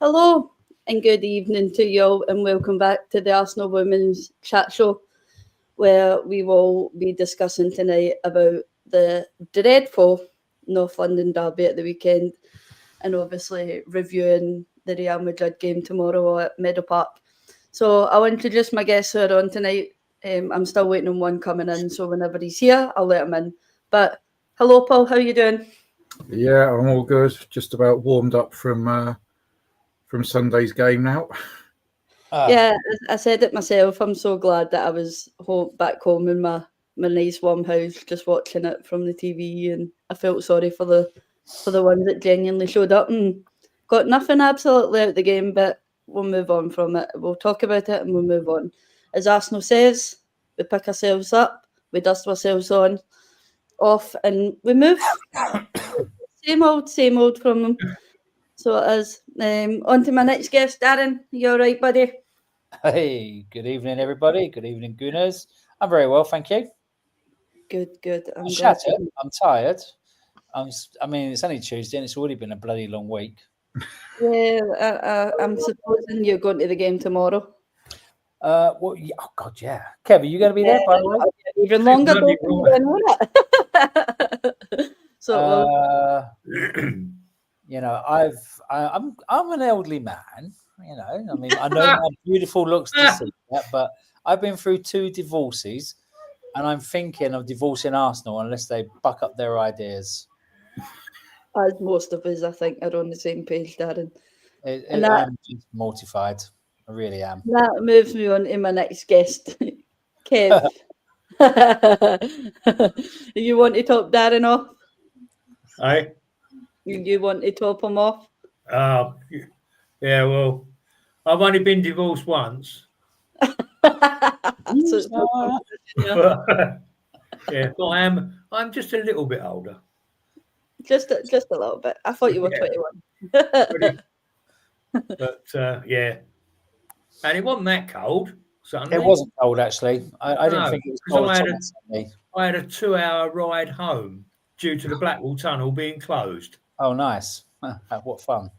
Hello and good evening to you all, and welcome back to the Arsenal Women's Chat Show, where we will be discussing tonight about the dreadful North London derby at the weekend, and obviously reviewing the Real Madrid game tomorrow at Meadow Park. So I'll introduce my guests who are on tonight. I'm still waiting on one coming in, so whenever he's here, I'll let him in. But hello, Paul. How are you doing? Yeah, I'm all good. Just about warmed up from Sunday's game now. Yeah, I said it myself. I'm so glad that I was back home in my nice warm house, just watching it from the TV, and I felt sorry for the ones that genuinely showed up and got nothing absolutely out the game. But we'll move on from it. We'll talk about it and we'll move on. As Arsenal says, we pick ourselves up, we dust ourselves off, and we move. Same old from them. So it is. On to my next guest, Darren. You all right, buddy? Hey, good evening, everybody. Good evening, Gooners. I'm very well, thank you. Good. I'm shattered. I'm tired. I mean, it's only Tuesday and it's already been a bloody long week. Yeah, I'm supposing you're going to the game tomorrow. Well, yeah, oh God, yeah. Kev, are you going to be there? By the way, even longer. So, you know, I'm an elderly man. You know, I mean, I know how beautiful looks to see that, but I've been through 2 divorces, and I'm thinking of divorcing Arsenal unless they buck up their ideas. As most of us, I think, are on the same page, Darren. I'm just mortified. I really am. That moves me on to my next guest, Kev. You want to top Darren off? Aye. You want to top him off? Yeah, well, I've only been divorced once. Yeah, but I'm just a little bit older. Just a little bit. I thought you were 21. But yeah. And it wasn't that cold. Sunday. It wasn't cold, actually. I didn't think it was cold. I had a 2-hour ride home due to the Blackwall Tunnel being closed. Oh, nice. What fun.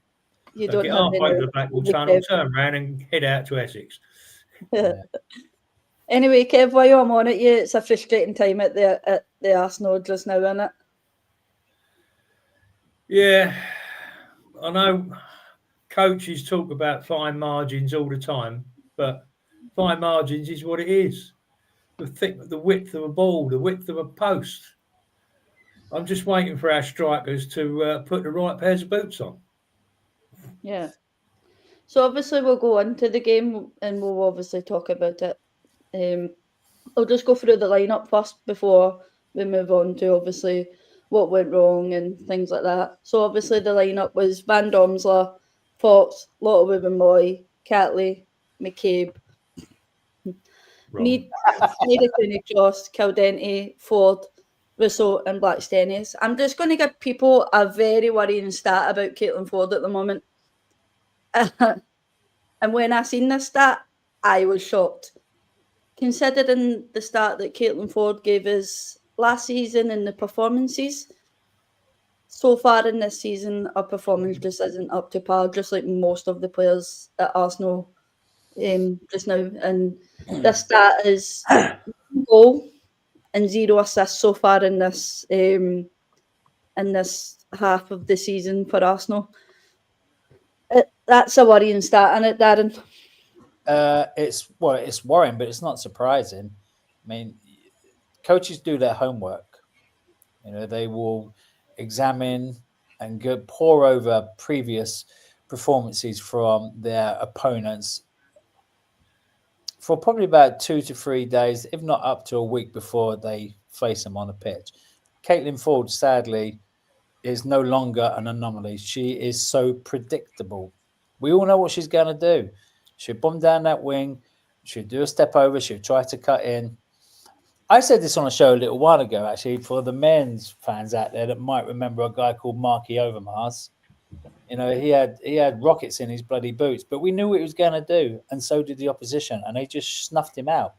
You don't get halfway to the Blackwall Tunnel, turn around and head out to Essex. Yeah. Anyway, Kev, while I'm on it, it's a frustrating time at the Arsenal just now, isn't it? Yeah. I know coaches talk about fine margins all the time, but fine margins is what it is. The width of a ball, the width of a post. I'm just waiting for our strikers to put the right pairs of boots on. Yeah. So obviously we'll go on to the game and we'll obviously talk about it. I'll just go through the lineup first before we move on to obviously what went wrong and things like that. So obviously the lineup was Van Domsler, Fox, Lotte Wubben-Moy, Catley, McCabe, Need Cross, Caldente, Ford, Russo and Blackstenius. I'm just going to give people a very worrying stat about Caitlin Ford at the moment. And when I seen this stat, I was shocked. Considering the start that Caitlin Ford gave us last season and the performances, so far in this season, her performance just isn't up to par, just like most of the players at Arsenal just now. And this stat is 1 goal and 0 assists so far in this half of the season for Arsenal. That's a worrying stat, isn't it, Darren? It's worrying, but it's not surprising. I mean, coaches do their homework. You know, they will examine and pore over previous performances from their opponents for probably about 2 to 3 days, if not up to a week before they face them on the pitch. Caitlin Ford, sadly, is no longer an anomaly. She is so predictable. We all know what she's going to do. She'll bomb down that wing. She'll do a step over. She'll try to cut in. I said this on a show a little while ago, actually, for the men's fans out there that might remember a guy called Marky Overmars. You know, he had rockets in his bloody boots, but we knew what he was going to do, and so did the opposition, and they just snuffed him out.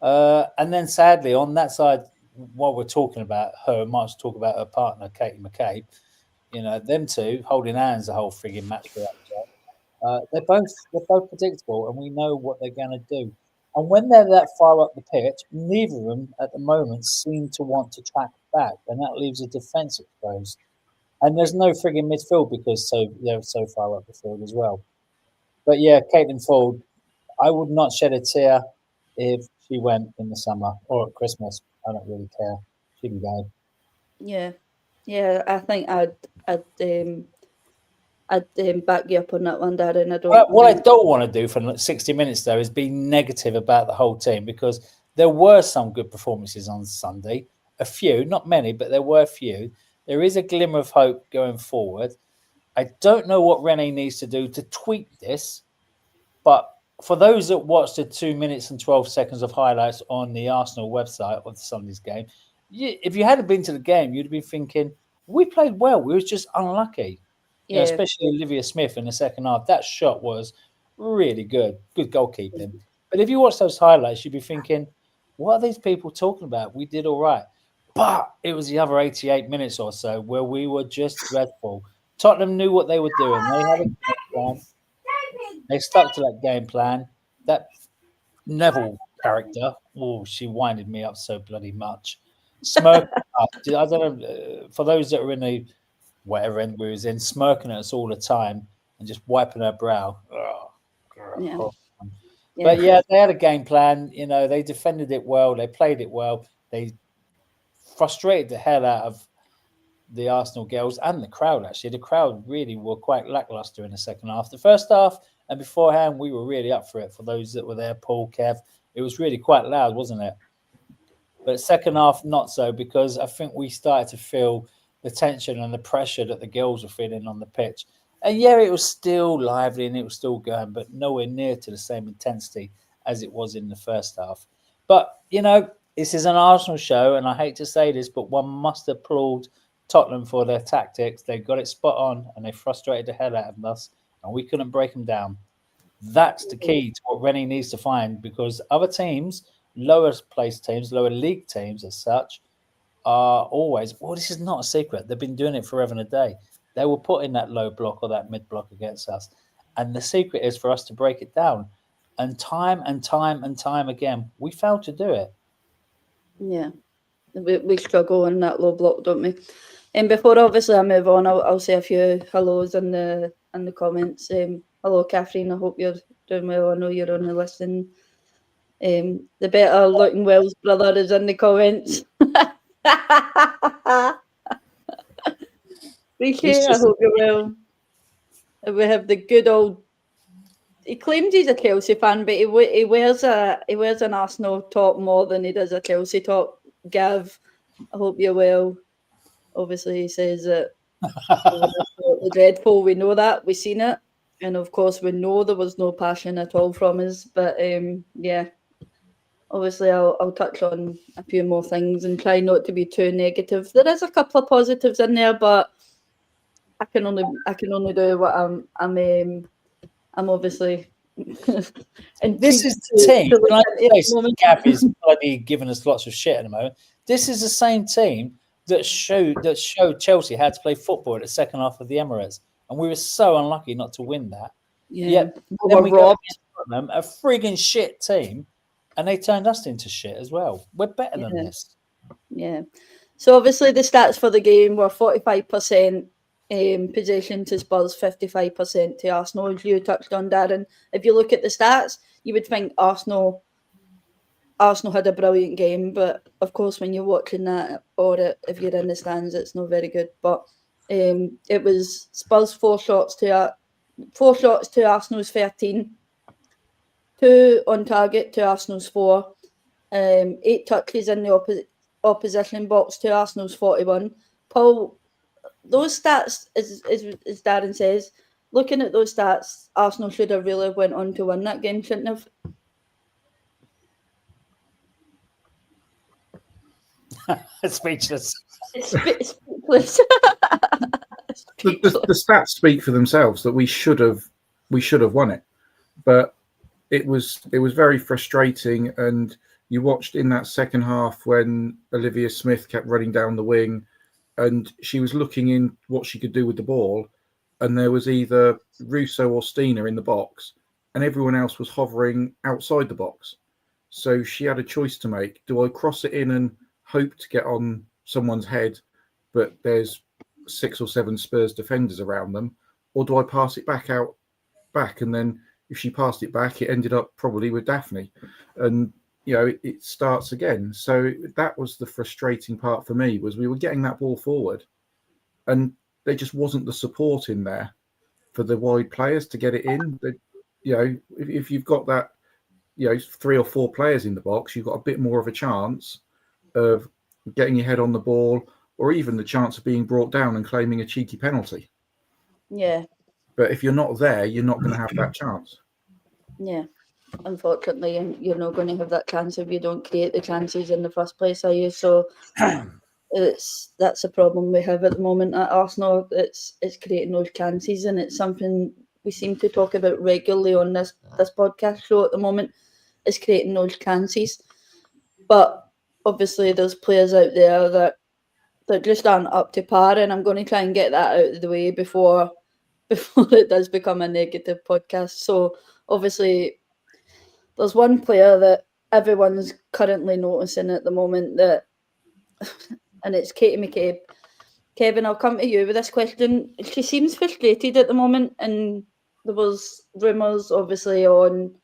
And then, sadly, on that side, while we're talking about her, might as well talk about her partner, Katie McCabe. You know, them two holding hands the whole frigging match for that job. They're both predictable, and we know what they're going to do. And when they're that far up the pitch, neither of them at the moment seem to want to track back, and that leaves a defence exposed. And there's no frigging midfield because they're so far up the field as well. But yeah, Caitlin Ford, I would not shed a tear if she went in the summer or at Christmas. I don't really care. She can go. Yeah. I think I'd back you up on that one, Darren. What I don't want to do for 60 minutes though is be negative about the whole team, because there were some good performances on Sunday. A few, not many, but there were a few. There is a glimmer of hope going forward. I don't know what Rennie needs to do to tweak this, but for those that watched the 2 minutes and 12 seconds of highlights on the Arsenal website of Sunday's game, if you hadn't been to the game, you'd be thinking, we played well. We were just unlucky. Yeah. Especially Olivia Smith in the second half. That shot was really good. Good goalkeeping. But if you watch those highlights, you'd be thinking, what are these people talking about? We did all right. But it was the other 88 minutes or so where we were just dreadful. Tottenham knew what they were doing. They had a game plan. They stuck to that game plan. That Neville character, she winded me up so bloody much. Smirking up. I don't know, for those that are in the whatever end we was in, smirking at us all the time and just wiping her brow. Yeah. But yeah, they had a game plan. They defended it well. They played it well. They frustrated the hell out of the Arsenal girls and the crowd, actually. The crowd really were quite lackluster in the second half. The first half and beforehand, we were really up for it. For those that were there, Paul, Kev, it was really quite loud, wasn't it? But second half, not so, because I think we started to feel the tension and the pressure that the girls were feeling on the pitch. And yeah, it was still lively and it was still going, but nowhere near to the same intensity as it was in the first half. But, this is an Arsenal show, and I hate to say this, but one must applaud Tottenham for their tactics. They got it spot on, and they frustrated the hell out of us, and we couldn't break them down. That's the key to what Rennie needs to find, because other teams, lower placed teams, lower league teams as such, are always, this is not a secret. They've been doing it forever and a day. They will put in that low block or that mid block against us. And the secret is for us to break it down. And time again, we failed to do it. Yeah. We struggle in that low block, don't we? And before obviously I move on, I'll say a few hellos in the comments. Hello, Catherine. I hope you're doing well. I know you're only listening. The better looking Wells brother is in the comments. Appreciate. I hope you're well. We have the good old. He claims he's a Chelsea fan, but he wears an Arsenal top more than he does a Chelsea top. Gav, I hope you're well. Obviously, he says that the dreadful. We know that, we've seen it, and of course, we know there was no passion at all from us. But yeah, obviously, I'll touch on a few more things and try not to be too negative. There is a couple of positives in there, but I can only do what I'm obviously. And this is the team. Gav is bloody giving us lots of shit at the moment. This is the same team that showed Chelsea how to play football at the second half of the Emirates, and we were so unlucky not to win that. Yeah, then we got them, a frigging shit team, and they turned us into shit as well. We're better than this. Yeah. So obviously the stats for the game were 45%. Possession to Spurs, 55% to Arsenal, as you touched on, Darren. If you look at the stats, you would think Arsenal had a brilliant game, but of course when you're watching that, or if you're in the stands, it's not very good. But it was Spurs 4 shots to Arsenal's 13, 2 on target to Arsenal's 4, 8 touches in the opposition box to Arsenal's 41. Paul, those stats, as Darren says, looking at those stats, Arsenal should have really went on to win that game, shouldn't have? Speechless. Speechless. The stats speak for themselves that we should have won it, but it was very frustrating. And you watched in that second half when Olivia Smith kept running down the wing, and she was looking in what she could do with the ball, and there was either Russo or Stina in the box, and everyone else was hovering outside the box. So she had a choice to make. Do I cross it in and hope to get on someone's head, but there's 6 or 7 Spurs defenders around them, or do I pass it back? And then if she passed it back, it ended up probably with Daphne, and it starts again. So that was the frustrating part for me, was we were getting that ball forward, and there just wasn't the support in there for the wide players to get it in. If you've got that, 3 or 4 players in the box, you've got a bit more of a chance of getting your head on the ball, or even the chance of being brought down and claiming a cheeky penalty. Yeah. But if you're not there, you're not going to have that chance. Yeah. Unfortunately, and you're not going to have that chance if you don't create the chances in the first place, are you? So that's a problem we have at the moment at Arsenal. It's creating those chances, and it's something we seem to talk about regularly on this podcast show at the moment, is creating those chances. But obviously there's players out there that just aren't up to par, and I'm going to try and get that out of the way before it does become a negative podcast. So obviously there's one player that everyone's currently noticing at the moment, and it's Katie McCabe. Kevin, I'll come to you with this question. She seems frustrated at the moment, and there was rumours, obviously, on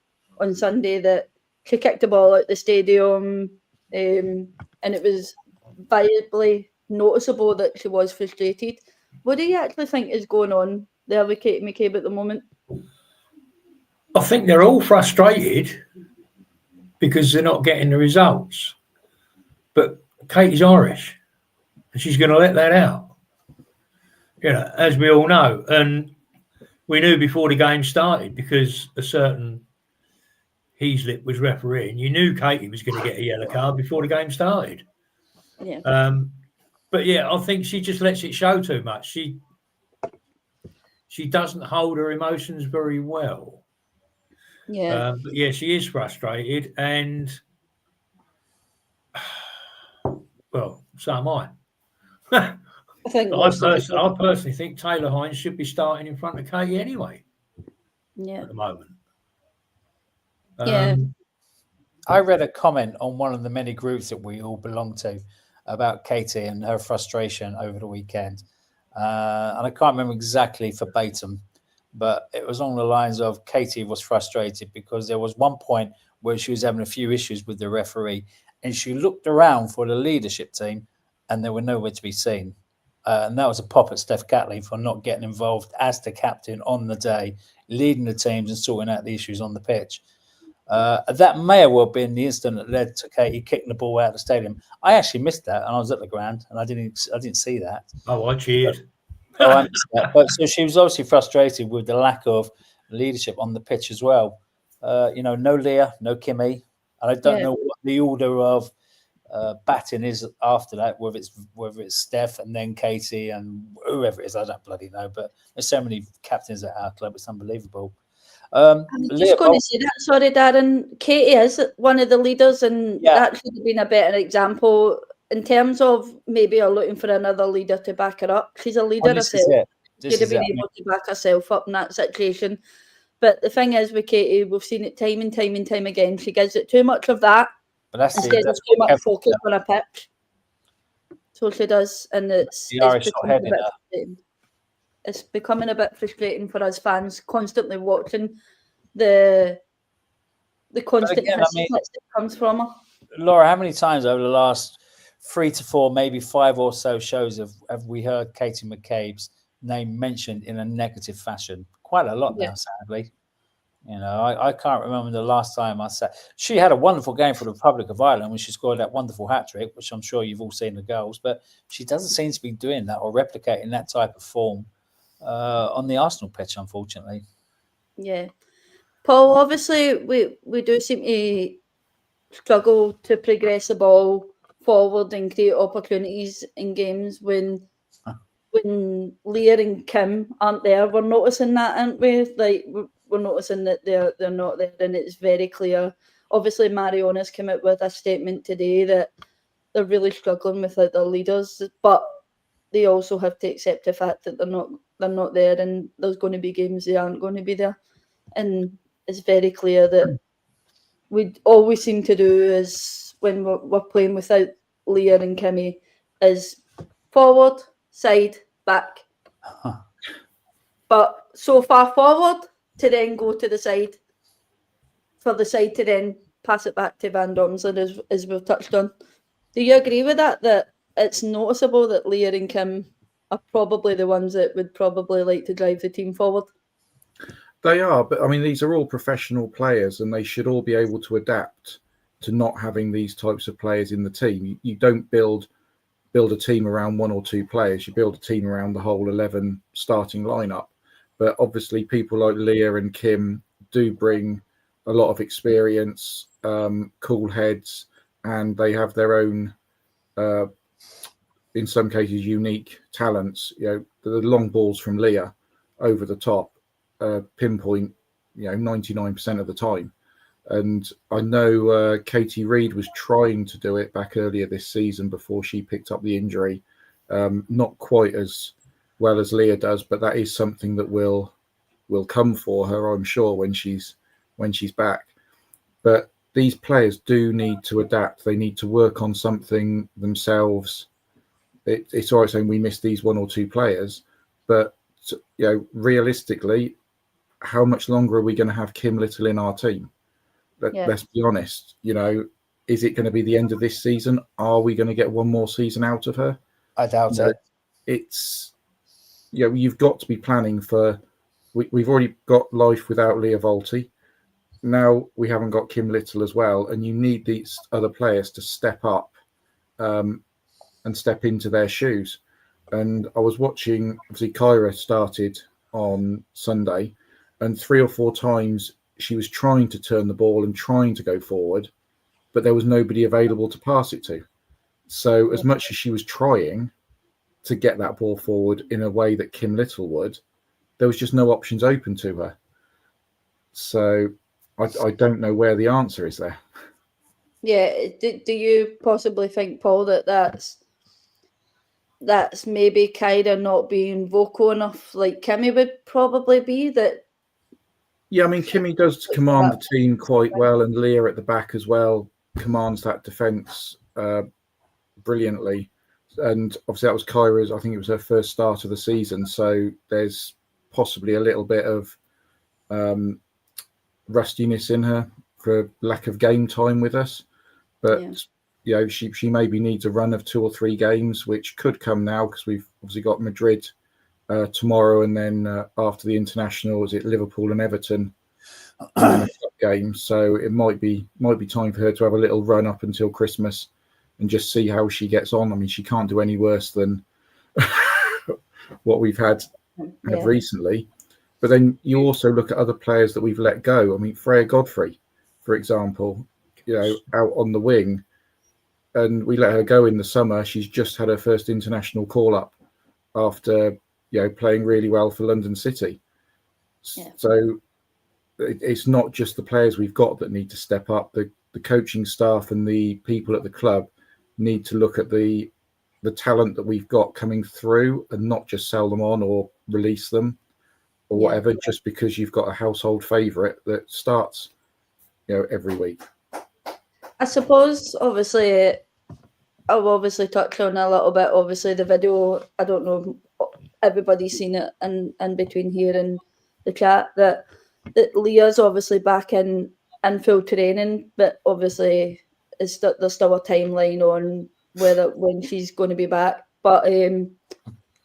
Sunday that she kicked the ball out the stadium, and it was visibly noticeable that she was frustrated. What do you actually think is going on there with Katie McCabe at the moment? I think they're all frustrated because they're not getting the results. But Katie's Irish, and she's going to let that out. As we all know. And we knew before the game started, because a certain Heaslip was refereeing. You knew Katie was going to get a yellow card before the game started. Yeah. But yeah, I think she just lets it show too much. She doesn't hold her emotions very well. Yeah. But yeah, she is frustrated, and well, so am I. I think I personally think Taylor Hines should be starting in front of Katie anyway. Yeah. At the moment. Yeah. I read a comment on one of the many groups that we all belong to about Katie and her frustration over the weekend. And I can't remember exactly verbatim, but it was along the lines of Katie was frustrated because there was one point where she was having a few issues with the referee, and she looked around for the leadership team and they were nowhere to be seen. And that was a pop at Steph Catley for not getting involved as the captain on the day, leading the teams and sorting out the issues on the pitch. That may have well been the incident that led to Katie kicking the ball out of the stadium. I actually missed that, and I was at the ground, and I didn't see that. Oh, I cheered. I missed that. But so she was obviously frustrated with the lack of leadership on the pitch as well. No Leah, no Kimmy, and I don't know what the order of batting is after that. Whether it's Steph and then Katie and whoever it is, I don't bloody know. But there's so many captains at our club; it's unbelievable. I'm just going to say that. Sorry, Darren. Katie is one of the leaders, and that should have been a better example in terms of maybe her looking for another leader to back her up. She's a leader herself. She'd have been able to back herself up in that situation. But the thing is with Katie, we've seen it time and time again. She gives it too much of that instead of too much focus on a pitch. So she does, and it's becoming a bit frustrating for us fans constantly watching the constant that comes from her. Laura, how many times over the last 3 to 4, maybe 5 or so shows have we heard Katie McCabe's name mentioned in a negative fashion? Quite a lot now, sadly. I can't remember the last time I said she had a wonderful game for the Republic of Ireland when she scored that wonderful hat trick, which I'm sure you've all seen the goals, but she doesn't seem to be doing that or replicating that type of form on the Arsenal pitch, unfortunately. Yeah. Paul, obviously we do seem to struggle to progress the ball forward and create opportunities in games when Leah and Kim aren't there. We're noticing that, aren't we? Like we're noticing that they're not there, and it's very clear. Obviously, Mariona's come out with a statement today that they're really struggling with their leaders, but they also have to accept the fact that they're not there, and there's going to be games they aren't going to be there. And it's very clear that all we seem to do is when we're playing without Leah and Kimmy is forward, side, back. But so far forward to then go to the side, for the side to then pass it back to Van Domsler, as we've touched on. Do you agree with that? That it's noticeable that Leah and Kim are probably the ones that would probably like to drive the team forward? They are, but I mean, these are all professional players, and they should all be able to adapt to not having these types of players in the team. You don't build a team around one or two players. You build a team around the whole 11 starting lineup. But obviously, people like Leah and Kim do bring a lot of experience, cool heads, and they have their own, in some cases, unique talents. The long balls from Leah over the top, pinpoint, 99% of the time. And I know Katie Reid was trying to do it back earlier this season before she picked up the injury. Not quite as well as Leah does, but that is something that will come for her, I'm sure, when she's back. But these players do need to adapt. They need to work on something themselves. It's all right saying we missed these one or two players, but realistically, how much longer are we going to have Kim Little in our team? Let's be honest. Is it going to be the end of this season? Are we going to get one more season out of her? I doubt it. It's you've got to be planning for. We've already got life without Leah Volti. Now we haven't got Kim Little as well, and you need these other players to step up and step into their shoes. And I was watching, obviously, Kyra started on Sunday, and 3 or 4 times she was trying to turn the ball and trying to go forward, but there was nobody available to pass it to. So as much as she was trying to get that ball forward in a way that Kim Little would, there was just no options open to her. So I don't know where the answer is there. Yeah. Do you possibly think, Paul, that's maybe Kyra not being vocal enough like Kimmy would probably be? That. Yeah, I mean, Kimmy does command the team quite well, and Leah at the back as well commands that defence brilliantly. And obviously that was Kyra's, I think it was her first start of the season, so there's possibly a little bit of rustiness in her for lack of game time with us. But she maybe needs a run of 2 or 3 games, which could come now because we've obviously got Madrid tomorrow, and then after the international, is it Liverpool and Everton, and then a cup game. So it might be time for her to have a little run up until Christmas and just see how she gets on. I mean, she can't do any worse than what we've had recently. But then you also look at other players that we've let go. I mean, Freya Godfrey, for example, out on the wing, and we let her go in the summer. She's just had her first international call up after playing really well for London City. So it's not just the players we've got that need to step up. The coaching staff and the people at the club need to look at the talent that we've got coming through and not just sell them on or release them or whatever, just because you've got a household favourite that starts every week. I suppose, obviously, I'll obviously touch on a little bit. Obviously, the video, I don't know, everybody's seen it in between here and the chat, that Leah's obviously back in full training, but obviously there's still a timeline on when she's going to be back. But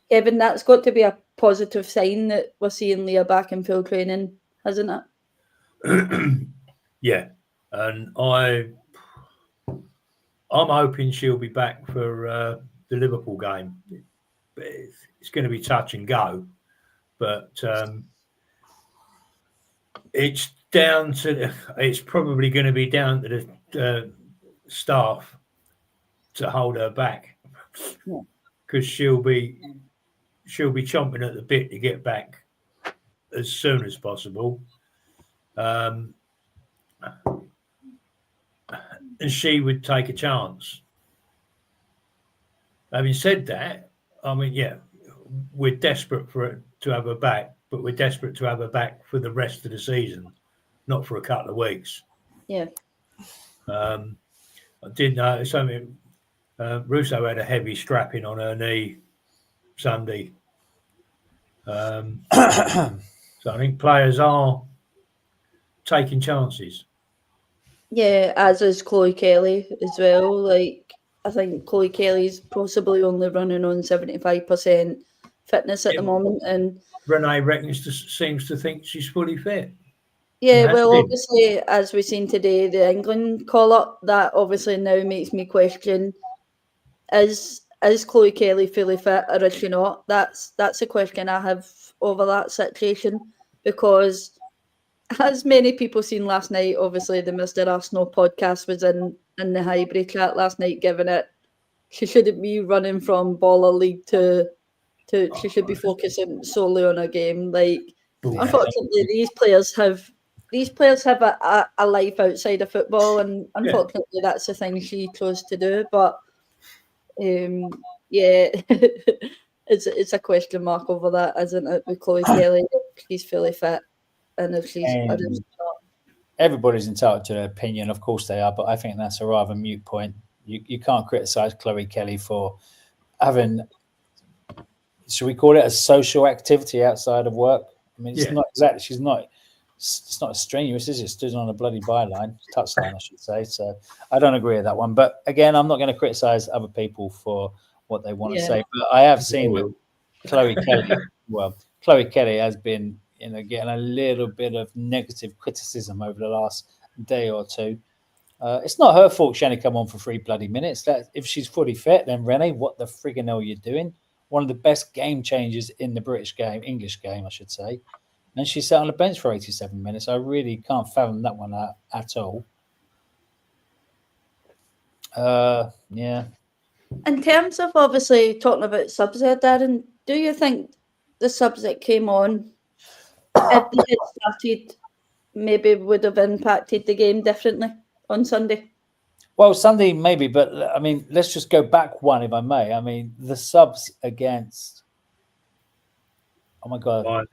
Kevin, that's got to be a positive sign that we're seeing Leah back in full training, hasn't it? Yeah, and I'm hoping she'll be back for the Liverpool game. It's going to be touch and go, but it's probably going to be down to the staff to hold her back, because she'll be chomping at the bit to get back as soon as possible. And she would take a chance. Having said that, I mean, yeah, we're desperate to have her back, but we're desperate to have her back for the rest of the season, not for a couple of weeks. Yeah. I did notice something. Russo had a heavy strapping on her knee Sunday. So I think players are taking chances. Yeah, as is Chloe Kelly as well. Like, I think Chloe Kelly's possibly only running on 75% fitness at the moment. And Renee seems to think she's fully fit. yeah, well, obviously, as we've seen today, the England call-up, that obviously now makes me question, is Chloe Kelly fully fit or is she not? That's a question I have over that situation, because as many people seen last night, obviously the Mr. Arsenal podcast was in the Highbury chat last night, giving it, she shouldn't be running from Baller League to she should be focusing solely on a game. Like, unfortunately, these players have a life outside of football, and unfortunately, that's the thing she chose to do. But yeah, it's a question mark over that, isn't it? With Chloe Kelly, she's fully fit, and if she's not. Everybody's entitled to their opinion, of course they are, but I think that's a rather mute point. You can't criticise Chloe Kelly for having, should we call it a social activity outside of work? I mean, it's not exactly, it's not strenuous, is it? Stood on a bloody byline, touchline, I should say. So I don't agree with that one. But again, I'm not going to criticise other people for what they want to say. But I have seen that Chloe Kelly has been, getting a little bit of negative criticism over the last day or two. It's not her fault she only come on for 3 bloody minutes. That if she's fully fit, then Renee, what the friggin' hell are you doing? One of the best game changers in the English game, I should say. And she sat on the bench for 87 minutes. I really can't fathom that one at all. Yeah. In terms of obviously talking about subs there, Darren, do you think the subs that came on, if they had started, maybe would have impacted the game differently on Sunday? Well, Sunday maybe, but I mean, let's just go back one, if I may. I mean, the subs against, oh my God, Bayern.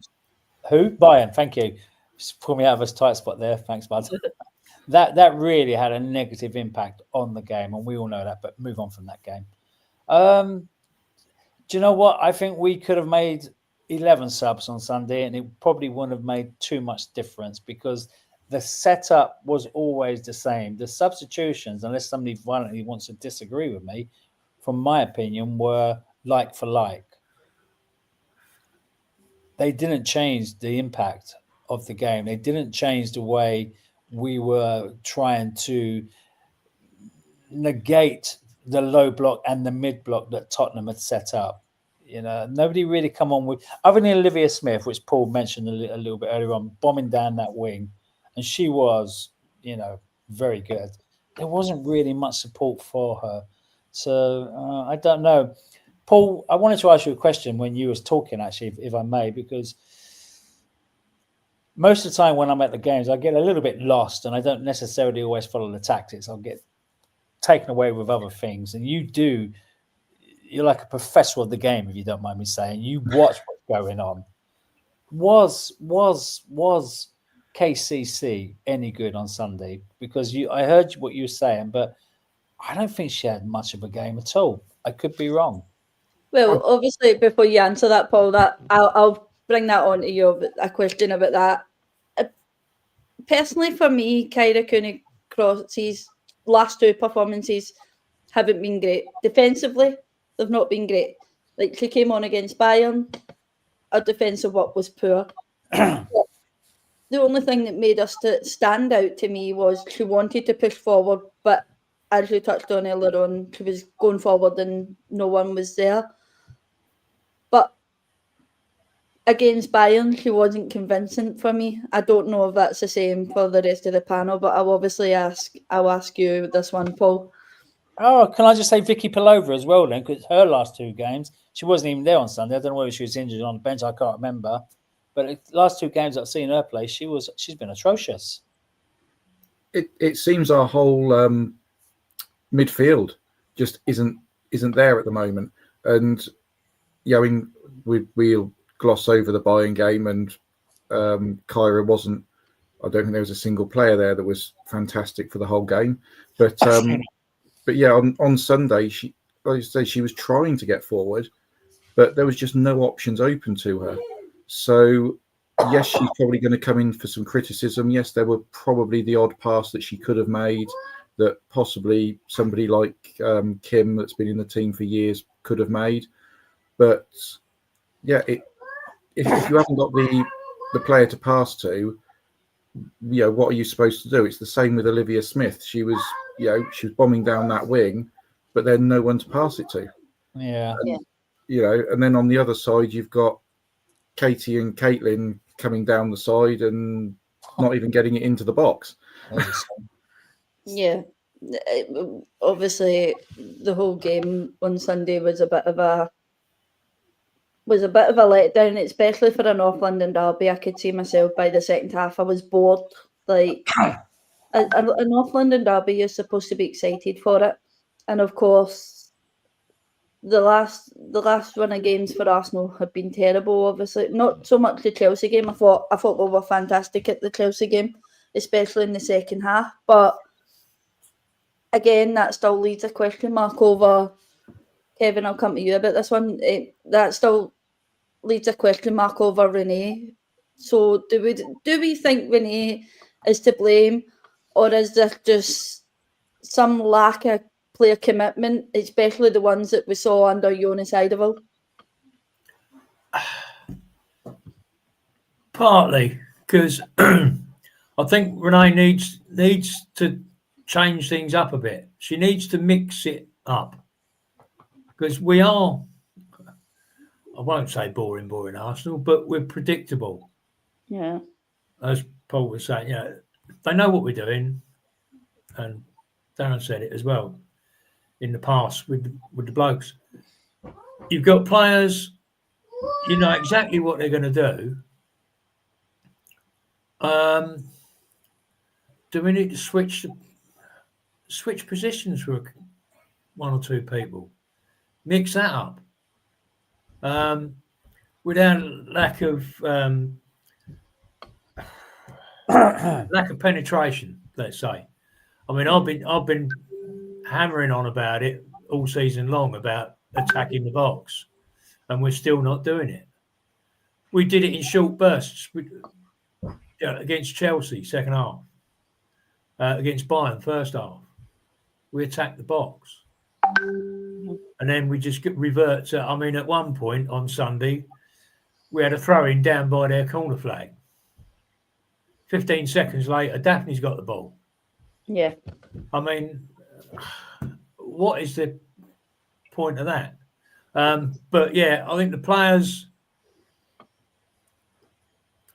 Who? Bayern, thank you. Just pull me out of a tight spot there. Thanks, bud. That really had a negative impact on the game, and we all know that, but move on from that game. Do you know what? I think we could have made 11 subs on Sunday, and it probably wouldn't have made too much difference because the setup was always the same. The substitutions, unless somebody violently wants to disagree with me, from my opinion, were like for like. They didn't change the impact of the game. They didn't change the way we were trying to negate the low block and the mid block that Tottenham had set up. Nobody really come on with, other than Olivia Smith, which Paul mentioned a little bit earlier on, bombing down that wing. And she was, very good. There wasn't really much support for her. So I don't know. Paul, I wanted to ask you a question when you was talking, actually, if I may, because most of the time when I'm at the games, I get a little bit lost and I don't necessarily always follow the tactics. I'll get taken away with other things. And you're like a professor of the game, if you don't mind me saying. You watch what's going on. Was KCC any good on Sunday? Because I heard what you were saying, but I don't think she had much of a game at all. I could be wrong. Well, obviously, before you answer that, Paul, that I'll bring that on to you, a question about that. Personally, for me, Kyra Cooney-Cross's last 2 performances haven't been great. Defensively, they've not been great. Like, she came on against Bayern, her defensive work was poor. The only thing that made her stand out to me was she wanted to push forward, but as you touched on earlier on, she was going forward and no one was there. But against Bayern, she wasn't convincing for me. I don't know if that's the same for the rest of the panel, but I'll ask you this one, Paul. Oh, can I just say Vicky Pelova as well then? Because her last 2 games, she wasn't even there on Sunday. I don't know whether she was injured on the bench. I can't remember. But the last 2 games I've seen her play, she's been atrocious. It seems our whole midfield just isn't there at the moment, and yeah, I mean, we'll gloss over the Bayern game, and Kyra wasn't. I don't think there was a single player there that was fantastic for the whole game. But yeah, on Sunday, she, like I say, she was trying to get forward, but there was just no options open to her. So yes, she's probably going to come in for some criticism. Yes, there were probably the odd pass that she could have made that possibly somebody like Kim, that's been in the team for years, could have made. But yeah, if you haven't got the player to pass to, what are you supposed to do? It's the same with Olivia Smith. She was bombing down that wing, but then no one to pass it to. Yeah. And then on the other side, you've got Katie and Caitlin coming down the side and not even getting it into the box. Yeah. Obviously, the whole game on Sunday was a bit of a letdown, especially for a North London derby. I could see myself by the second half. I was bored. Like a North London derby, you're supposed to be excited for it, and of course, the last run of games for Arsenal have been terrible. Obviously, not so much the Chelsea game. I thought we were fantastic at the Chelsea game, especially in the second half. But again, that still leaves a question mark over. Kevin, I'll come to you about this one. That still leaves a question mark over Renee. So do we think Renee is to blame, or is there just some lack of player commitment, especially the ones that we saw under Jonas Eidevall? Partly because I think Renee needs to change things up a bit. She needs to mix it up because we are, I won't say boring Arsenal, but we're predictable. Yeah. As Paul was saying, they know what we're doing, and Darren said it as well in the past with the blokes. You've got players, you know exactly what they're going to do. Do we need to switch positions for one or two people? Mix that up. Without lack of penetration, let's say. I mean, I've been hammering on about it all season long about attacking the box, and we're still not doing it. We did it in short bursts against Chelsea second half, against Bayern first half. We attacked the box, and then we just revert to. I mean, at one point on Sunday, we had a throw-in down by their corner flag. 15 seconds later, Daphne's got the ball. Yeah. I mean, what is the point of that? But yeah, I think the players,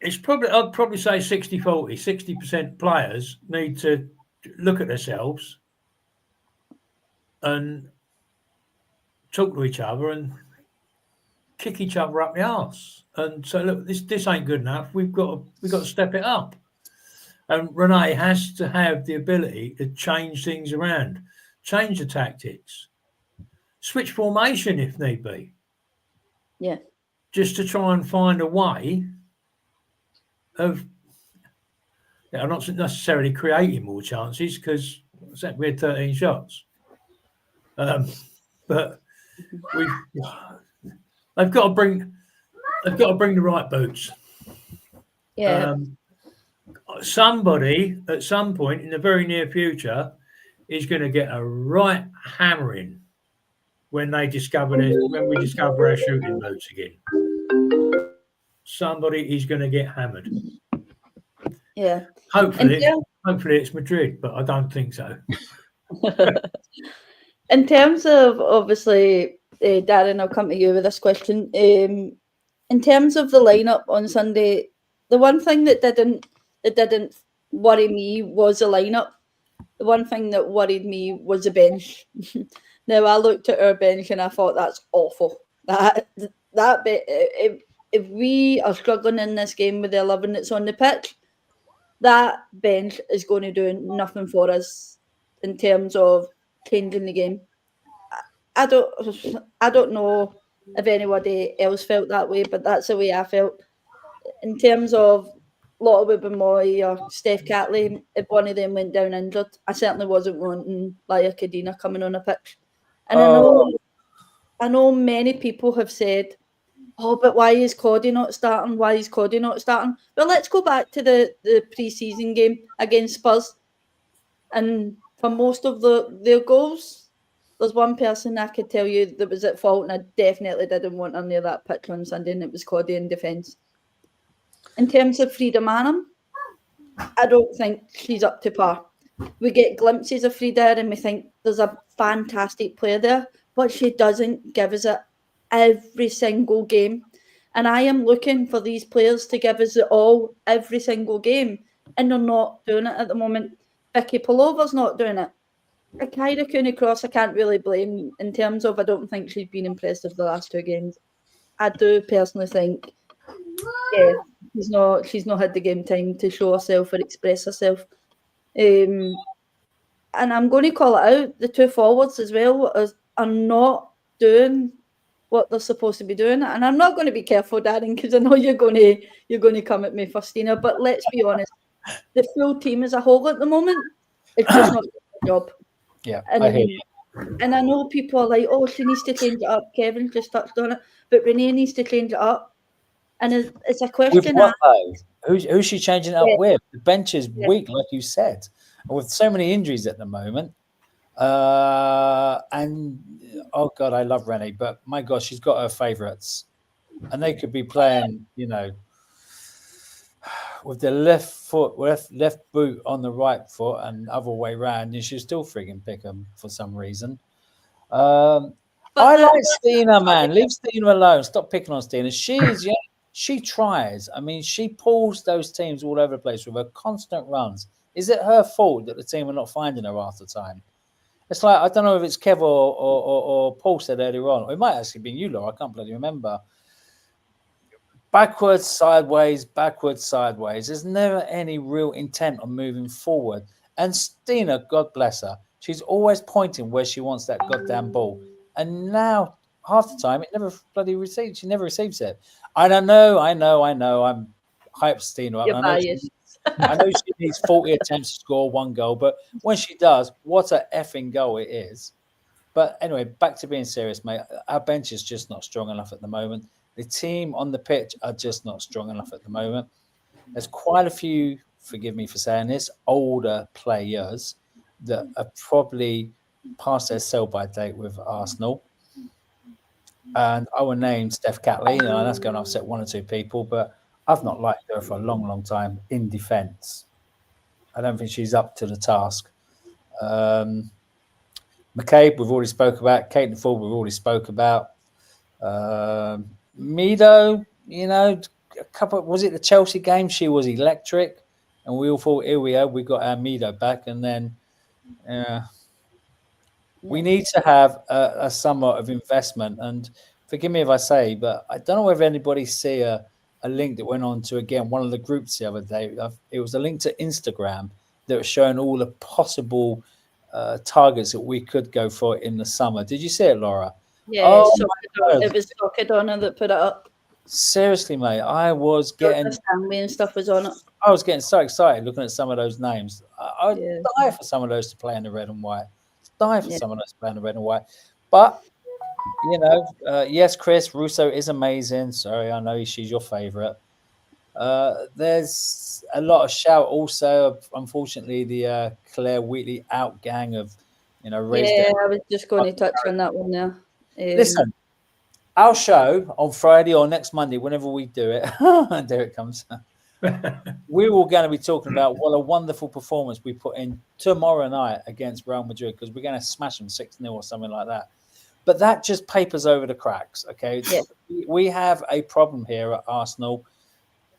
I'd probably say 60-40, 60% players need to look at themselves and talk to each other and kick each other up the arse and say, look, this ain't good enough. We've got to step it up. And Renee has to have the ability to change things around, change the tactics, switch formation if need be. Yeah. Just to try and find a way of, not necessarily creating more chances because we had 13 shots. But they've got to bring the right boots. Yeah. Somebody at some point in the very near future is going to get a right hammering when we discover our shooting boots again. Somebody is going to get hammered. Yeah. Hopefully it's Madrid, but I don't think so. In terms of, obviously, Darren, I'll come to you with this question. In terms of the lineup on Sunday, the one thing that didn't worry me was the lineup. The one thing that worried me was the bench. Now, I looked at our bench and I thought that's awful. That bit, if we are struggling in this game with the 11 that's on the pitch, that bench is going to do nothing for us in terms of changing the game. I don't know if anybody else felt that way, but that's the way I felt. In terms of Lotte Wubben-Moy or Steph Catley, if one of them went down injured, I certainly wasn't wanting Laia Kadina coming on a pitch. And I know many people have said, oh, but why is Cody not starting? Why is Cody not starting? Well, let's go back to the pre-season game against Spurs. And for most of their goals, there's one person I could tell you that was at fault, and I definitely didn't want her near that pitch on Sunday, and it was Cody in defence. In terms of Frida Maanum, I don't think she's up to par. We get glimpses of Frida and we think there's a fantastic player there, but she doesn't give us it every single game. And I am looking for these players to give us it all every single game, and they're not doing it at the moment. Vicky Palova's not doing it. Kyra Cooney-Cross, I can't really blame in terms of I don't think she's been impressive the last 2 games. I do personally think, yeah, she's not had the game time to show herself or express herself. And I'm going to call it out. The 2 forwards as well are not doing what they're supposed to be doing. And I'm not going to be careful, Darren, because I know you're going to come at me for Stina. But let's be honest, the full team as a whole at the moment is just not doing the job. Yeah, and, I hear you. And I know people are like, oh, she needs to change it up. Kevin just touched on it, but Renee needs to change it up. And it's a question. With what, though? Who's she changing it up with? The bench is weak, like you said, and with so many injuries at the moment. And oh god, I love Renee, but my gosh, she's got her favourites, and they could be playing, with the left boot on the right foot and other way round, and she'll still frigging pick them for some reason. I like Stina, man. Leave Stina alone. Stop picking on Stina. She tries. I mean, she pulls those teams all over the place with her constant runs. Is it her fault that the team are not finding her after time? It's like, I don't know if it's Kev or Paul said earlier on. Or it might actually be you, Laura. I can't bloody remember. Backwards, sideways, backwards, sideways. There's never any real intent on moving forward. And Stina, God bless her, she's always pointing where she wants that goddamn ball. And now, half the time, it never bloody receives. She never receives it. I don't know. I know. I'm hyped Stina up. I know she needs 40 attempts to score 1 goal, but when she does, what a effing goal it is. But anyway, back to being serious, mate. Our bench is just not strong enough at the moment. The team on the pitch are just not strong enough at the moment. There's quite a few, forgive me for saying this, older players that are probably past their sell-by date with Arsenal. And I will name Steph Catley, and that's going to upset 1 or 2 people, but I've not liked her for a long, long time in defence. I don't think she's up to the task. McCabe, we've already spoke about. Caitlin Ford, we've already spoke about. Meadow, a couple. Was it the Chelsea game? She was electric, and we all thought, here we are, we got our Meadow back, and then we need to have a somewhat of investment. And forgive me if I say, but I don't know whether anybody see a link that went on to, again, one of the groups the other day. It was a link to Instagram that was showing all the possible targets that we could go for in the summer. Did you see it, Laura? Yeah, it was Sockadonna that put it up. Seriously, mate, I was getting Stanley and stuff was on it. I was getting so excited looking at some of those names. I'd die for some of those to play in the red and white. Die for some of those to play in the red and white. But yes, Chris Russo is amazing. Sorry, I know she's your favourite. There's a lot of shout also. Unfortunately, the Claire Wheatley outgang of, raised. Yeah, I was just going to touch on that one now. Listen, our show on Friday or next Monday, whenever we do it, and there it comes. We were going to be talking about what a wonderful performance we put in tomorrow night against Real Madrid, because we're going to smash them 6-0 or something like that. But that just papers over the cracks, okay? Yeah. We have a problem here at Arsenal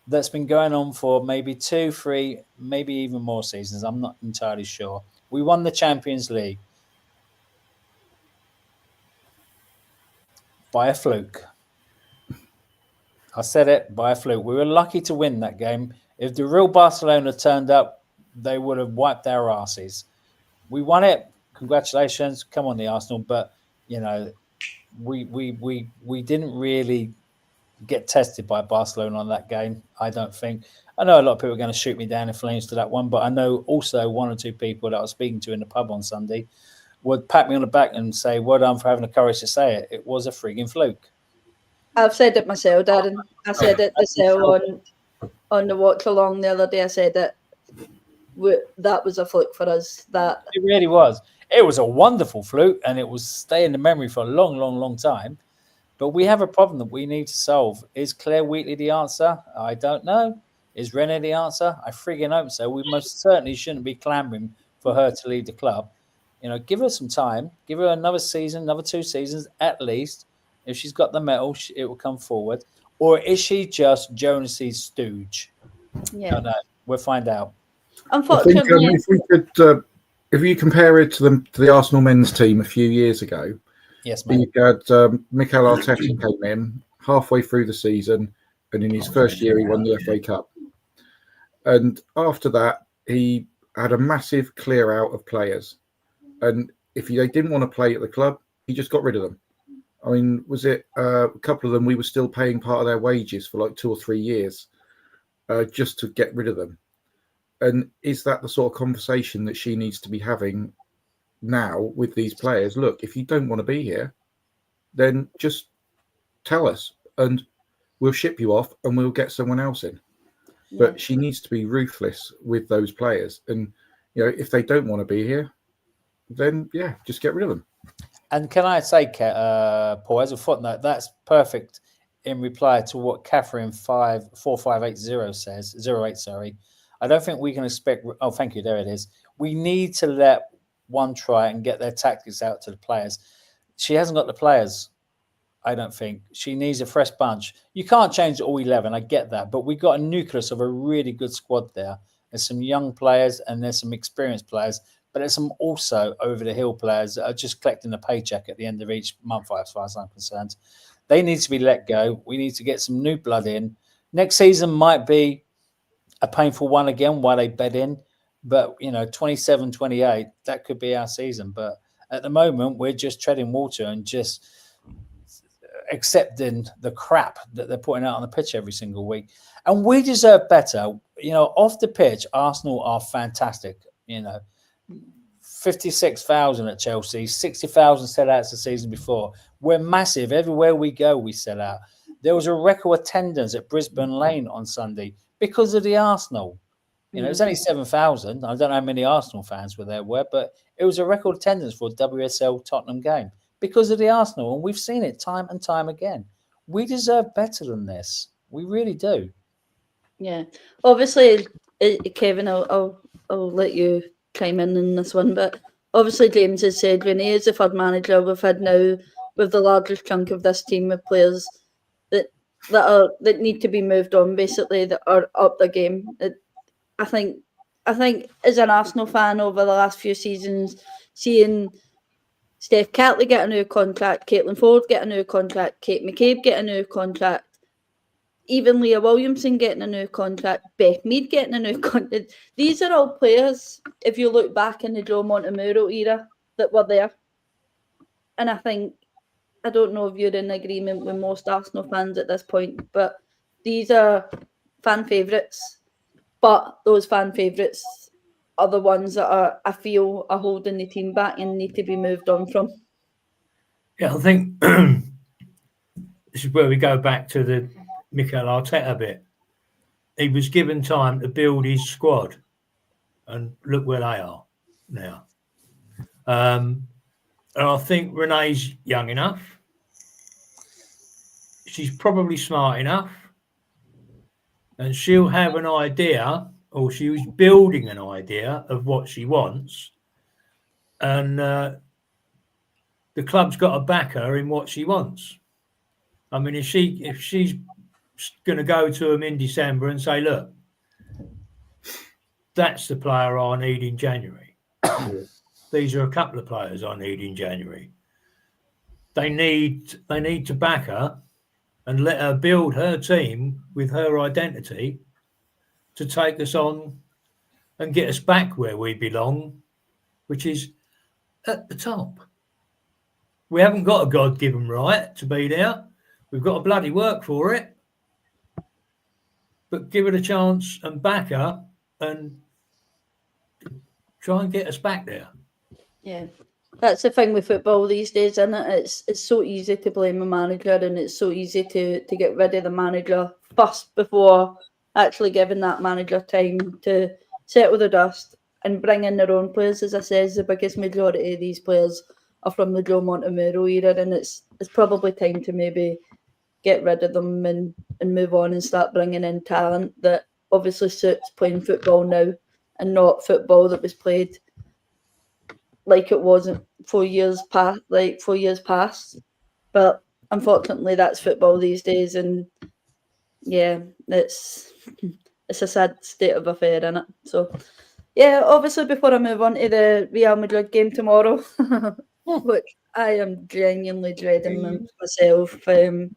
that's been going on for maybe 2, 3, maybe even more seasons. I'm not entirely sure. We won the Champions League by a fluke. I said it, by a fluke. We were lucky to win that game. If the real Barcelona turned up, they would have wiped our asses. We won it. Congratulations. Come on, the Arsenal. But, we didn't really get tested by Barcelona on that game. I don't think. I know a lot of people are going to shoot me down in flames to that one, but I know also one or two people that I was speaking to in the pub on Sunday would pat me on the back and say, "Well done for having the courage to say it. It was a frigging fluke." I've said it myself, Darren. I said it myself on the watch along the other day. I said that was a fluke for us. That it really was. It was a wonderful fluke, and it will stay in the memory for a long, long, long time. But we have a problem that we need to solve. Is Claire Wheatley the answer? I don't know. Is Renee the answer? I frigging hope so. We most certainly shouldn't be clamoring for her to leave the club. Give her some time. Give her another season, another 2 seasons at least. If she's got the mettle, it will come forward. Or is she just Jonas's stooge? Yeah. I don't know. We'll find out. Unfortunately, I think, if we could, if you compare it to the Arsenal men's team a few years ago, yes, mate. You had Mikel Arteta came in halfway through the season, and in his first year he won the FA Cup. And after that, he had a massive clear out of players. And if they didn't want to play at the club, he just got rid of them. I mean, was it a couple of them we were still paying part of their wages for like 2 or 3 years just to get rid of them? And is that the sort of conversation that she needs to be having now with these players? Look, if you don't want to be here, then just tell us and we'll ship you off and we'll get someone else in. Yeah. But she needs to be ruthless with those players. And, if they don't want to be here, then, just get rid of them. And can I say, Paul, as a footnote, that's perfect in reply to what Catherine 4580 says, 08, sorry. I don't think we can expect, oh, thank you, there it is. We need to let one try and get their tactics out to the players. She hasn't got the players, I don't think. She needs a fresh bunch. You can't change all 11, I get that, but we got a nucleus of a really good squad there. There's some young players and there's some experienced players, but there's some also over-the-hill players that are just collecting a paycheck at the end of each month, as far as I'm concerned. They need to be let go. We need to get some new blood in. Next season might be a painful one again while they bed in, but 27, 28, that could be our season. But at the moment, we're just treading water and just accepting the crap that they're putting out on the pitch every single week. And we deserve better. Off the pitch, Arsenal are fantastic. 56,000 at Chelsea, 60,000 sellouts the season before. We're massive. Everywhere we go, we sell out. There was a record attendance at Brisbane Lane on Sunday because of the Arsenal. It was only 7,000. I don't know how many Arsenal fans were there, but it was a record attendance for a WSL Tottenham game because of the Arsenal. And we've seen it time and time again. We deserve better than this. We really do. Yeah. Obviously, Kevin, I'll let you chime in this one, but obviously James has said Renee is the third manager we've had now with the largest chunk of this team of players that need to be moved on, basically, that are up the game. I think as an Arsenal fan over the last few seasons, seeing Steph Catley get a new contract, Caitlin Ford get a new contract, Kate McCabe get a new contract, even Leah Williamson getting a new contract, Beth Mead getting a new contract. These are all players, if you look back in the Joe Montemuro era, that were there. And I don't know if you're in agreement with most Arsenal fans at this point, but these are fan favourites. But those fan favourites are the ones that I feel are holding the team back and need to be moved on from. Yeah, I think this is where we go back to the Mikel Arteta bit. He was given time to build his squad, and look where they are now. And I think Renee's young enough. She's probably smart enough. And she'll have an idea, or she was building an idea of what she wants. And the club's got to back her in what she wants. I mean, if she's going to go to them in December and say, look, that's the player I need in January. These are a couple of players I need in January. They need to back her and let her build her team with her identity to take us on and get us back where we belong, which is at the top. We haven't got a God-given right to be there. We've got to bloody work for it. But give it a chance and back her and try and get us back there. Yeah. That's the thing with football these days, isn't it? It's so easy to blame a manager, and it's so easy to get rid of the manager first before actually giving that manager time to settle the dust and bring in their own players. As I said, the biggest majority of these players are from the Joe Montemuro era, and it's probably time to maybe get rid of them and move on and start bringing in talent that obviously suits playing football now and not football that was played like it wasn't 4 years past, But unfortunately, that's football these days, and yeah, it's a sad state of affair, isn't it? So, yeah, obviously, before I move on to the Real Madrid game tomorrow, which I am genuinely dreading myself, I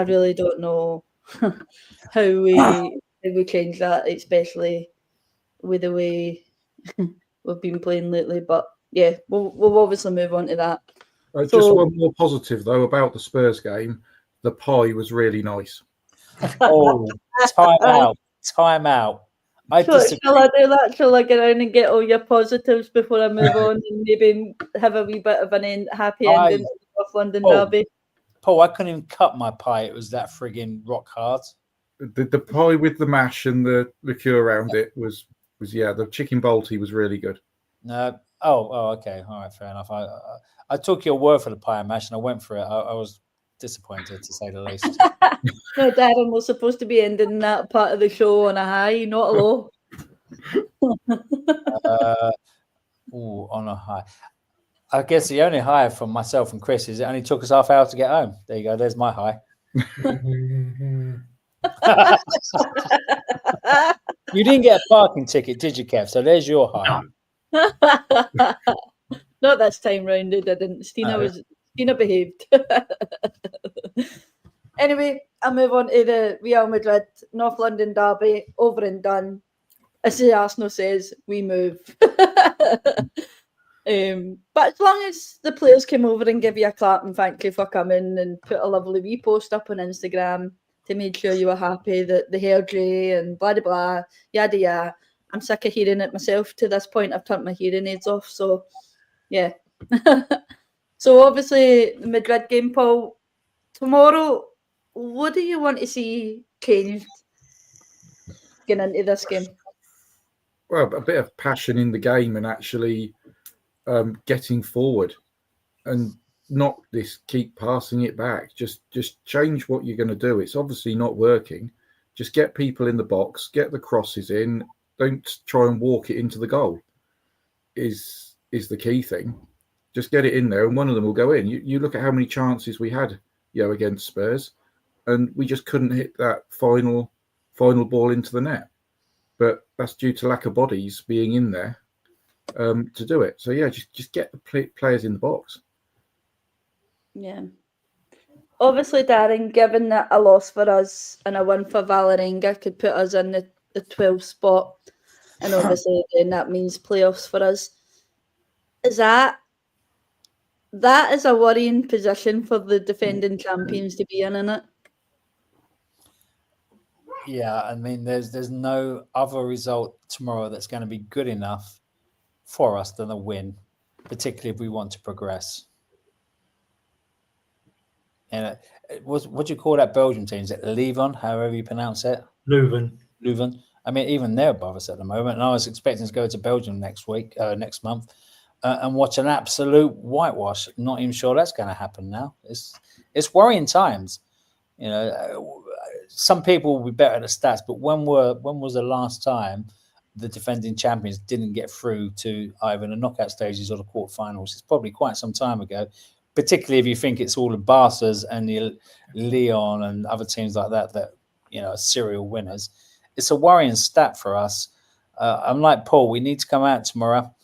really don't know how we change that, especially with the way we've been playing lately. But yeah, we'll obviously move on to that. Just one more positive though about the Spurs game. The pie was really nice. Oh, time out. Shall I do that? Shall I get around and get all your positives before I move on and maybe have a wee bit of an happy ending to the North London derby? Paul, I couldn't even cut my pie. It was that frigging rock hard. The pie with the mash and the liqueur around it was the chicken balti was really good. No, okay, all right, fair enough. I took your word for the pie and mash, and I went for it. I was disappointed, to say the least. No, Darren was supposed to be ending that part of the show on a high, not a low. On a high. I guess the only high from myself and Chris is it only took us half hour to get home. There you go. There's my high. You didn't get a parking ticket, did you, Kev? So there's your high. Not this time round, I didn't. Stina behaved. Anyway, I'll move on to the Real Madrid North London derby, over and done. As the Arsenal says, we move. But as long as the players came over and give you a clap and thank you for coming and put a lovely wee post up on Instagram to make sure you were happy that they heard you and blah, blah, blah, yada, yada. I'm sick of hearing it myself to this point. I've turned my hearing aids off. So, yeah. So, obviously, the Madrid game, Paul, tomorrow, what do you want to see changed getting into this game? Well, a bit of passion in the game and actually getting forward and not this keep passing it back. Just change what you're going to do. It's obviously not working. Just get people in the box, get the crosses in. Don't try and walk it into the goal is the key thing. Just get it in there and one of them will go in. You look at how many chances we had, against Spurs, and we just couldn't hit that final ball into the net. But that's due to lack of bodies being in there to do it. So, yeah, just get the players in the box. Yeah. Obviously, Darren, given that a loss for us and a win for Valerenga could put us in the 12th spot, and obviously then that means playoffs for us. That is a worrying position for the defending champions to be in, isn't it? Yeah, I mean, there's no other result tomorrow that's going to be good enough for us than a win, particularly if we want to progress. And what do you call that Belgian team? Is it Leuven, however you pronounce it? Leuven. I mean, even they're above us at the moment. And I was expecting to go to Belgium next month, and watch an absolute whitewash. Not even sure that's going to happen now. It's worrying times. Some people will be better at the stats, but when was the last time the defending champions didn't get through to either the knockout stages or the quarterfinals? It's probably quite some time ago, particularly if you think it's all the Barca's and the Lyon and other teams like that are serial winners. It's a worrying stat for us. I'm like Paul, we need to come out tomorrow.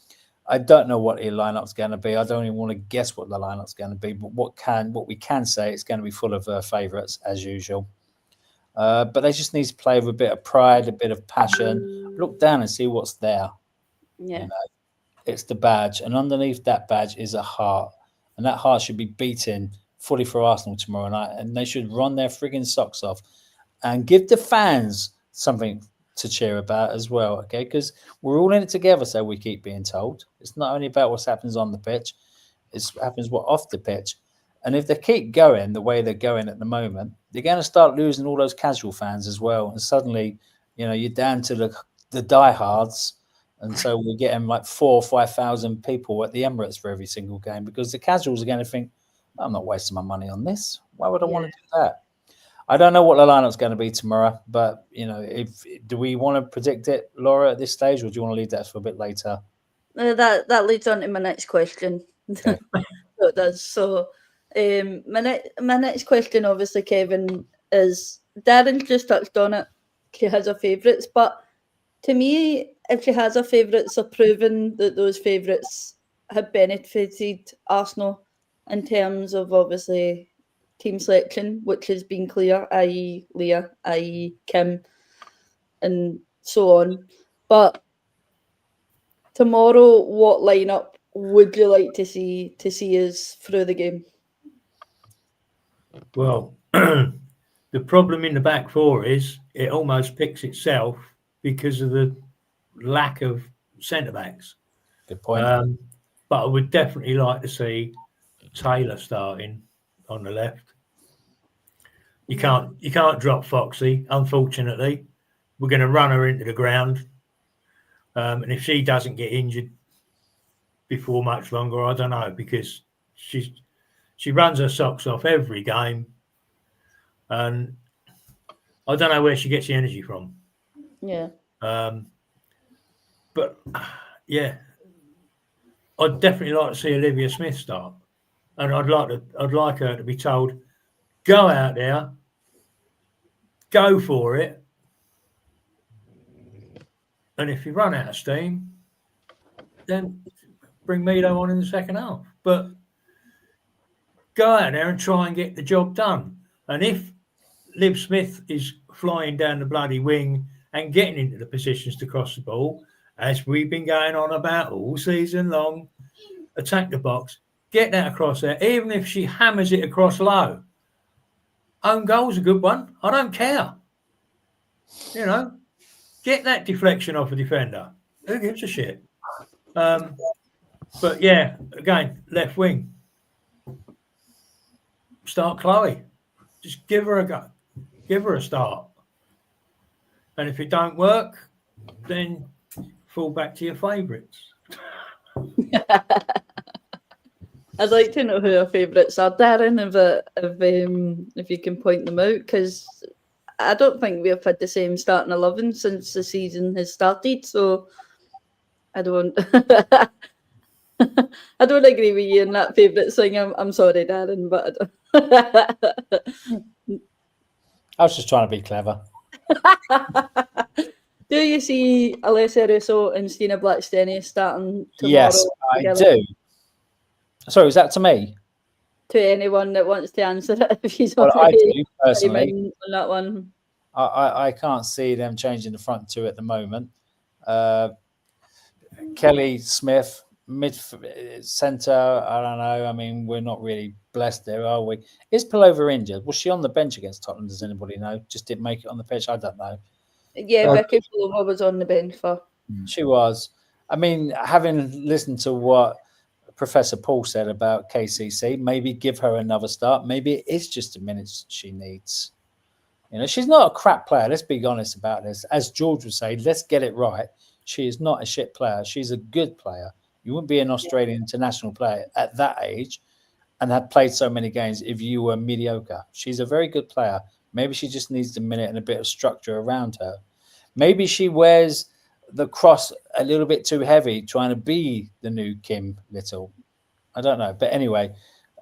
I don't know what the lineup's going to be. I don't even want to guess what the lineup's going to be, but what we can say, it's going to be full of favourites as usual. But they just need to play with a bit of pride, a bit of passion. Look down and see what's there. Yeah. It's the badge, and underneath that badge is a heart, and that heart should be beating fully for Arsenal tomorrow night, and they should run their frigging socks off and give the fans something to cheer about as well, okay? Because we're all in it together, so we keep being told. It's not only about what happens on the pitch, it happens what off the pitch. And if they keep going the way they're going at the moment, they're going to start losing all those casual fans as well. And suddenly, you're down to the diehards. And so we're getting like 4,000 or 5,000 people at the Emirates for every single game, because the casuals are going to think, I'm not wasting my money on this. Why would I want to do that? I don't know what the lineup's going to be tomorrow, but do we want to predict it, Laura, at this stage, or do you want to leave that for a bit later? That leads on to my next question. Okay. So it does. So my next question, obviously, Kevin, is Darren's just touched on it. She has her favourites, but to me, if she has her favourites, are proven that those favourites have benefited Arsenal in terms of obviously team selection, which has been clear, i.e. Leah, i.e. Kim, and so on. But tomorrow, what lineup would you like to see us through the game? Well, the problem in the back four is it almost picks itself because of the lack of centre backs. Good point. But I would definitely like to see Taylor starting on the left. You can't drop Foxy, unfortunately. We're going to run her into the ground. And if she doesn't get injured before much longer, I don't know, because she runs her socks off every game. And I don't know where she gets the energy from. Yeah. But yeah, I'd definitely like to see Olivia Smith start. And I'd like her to be told, go out there, go for it. And if you run out of steam, then bring Meadow on in the second half. But go out there and try and get the job done. And if Liv Smith is flying down the bloody wing and getting into the positions to cross the ball, as we've been going on about all season long, attack the box, get that across there, even if she hammers it across low. Own goal's a good one. I don't care. Get that deflection off a defender. Who gives a shit? But yeah, again, left wing. Start Chloe. Just give her a go. Give her a start. And if it don't work, then fall back to your favourites. I'd like to know who our favourites are, Darren, if you can point them out, because I don't think we've had the same starting 11 since the season has started, so I don't I don't agree with you in that favourite thing. I'm sorry, Darren, but I was just trying to be clever. Do you see Alessia Russo and Stina Blackstenius starting tomorrow? Yes, I do. Sorry, was that to me? To anyone that wants to answer it, if he's Well, I already do personally. on that one. I can't see them changing the front two at the moment. Kelly Smith, centre, I don't know. I mean, we're not really blessed there, are we? Is Pullover injured? Was she on the bench against Tottenham? Does anybody know? Just didn't make it on the pitch? I don't know. Yeah, Becky Pullover was on the bench for. She was. I mean, having listened to what Professor Paul said about KCC, maybe give her another start. Maybe it is just the minutes she needs. She's not a crap player. Let's be honest about this. As George would say, let's get it right. She is not a shit player. She's a good player. You wouldn't be an Australian international player at that age and have played so many games if you were mediocre. She's a very good player. Maybe she just needs a minute and a bit of structure around her. Maybe she wears the cross a little bit too heavy, trying to be the new Kim Little. I don't know. But anyway,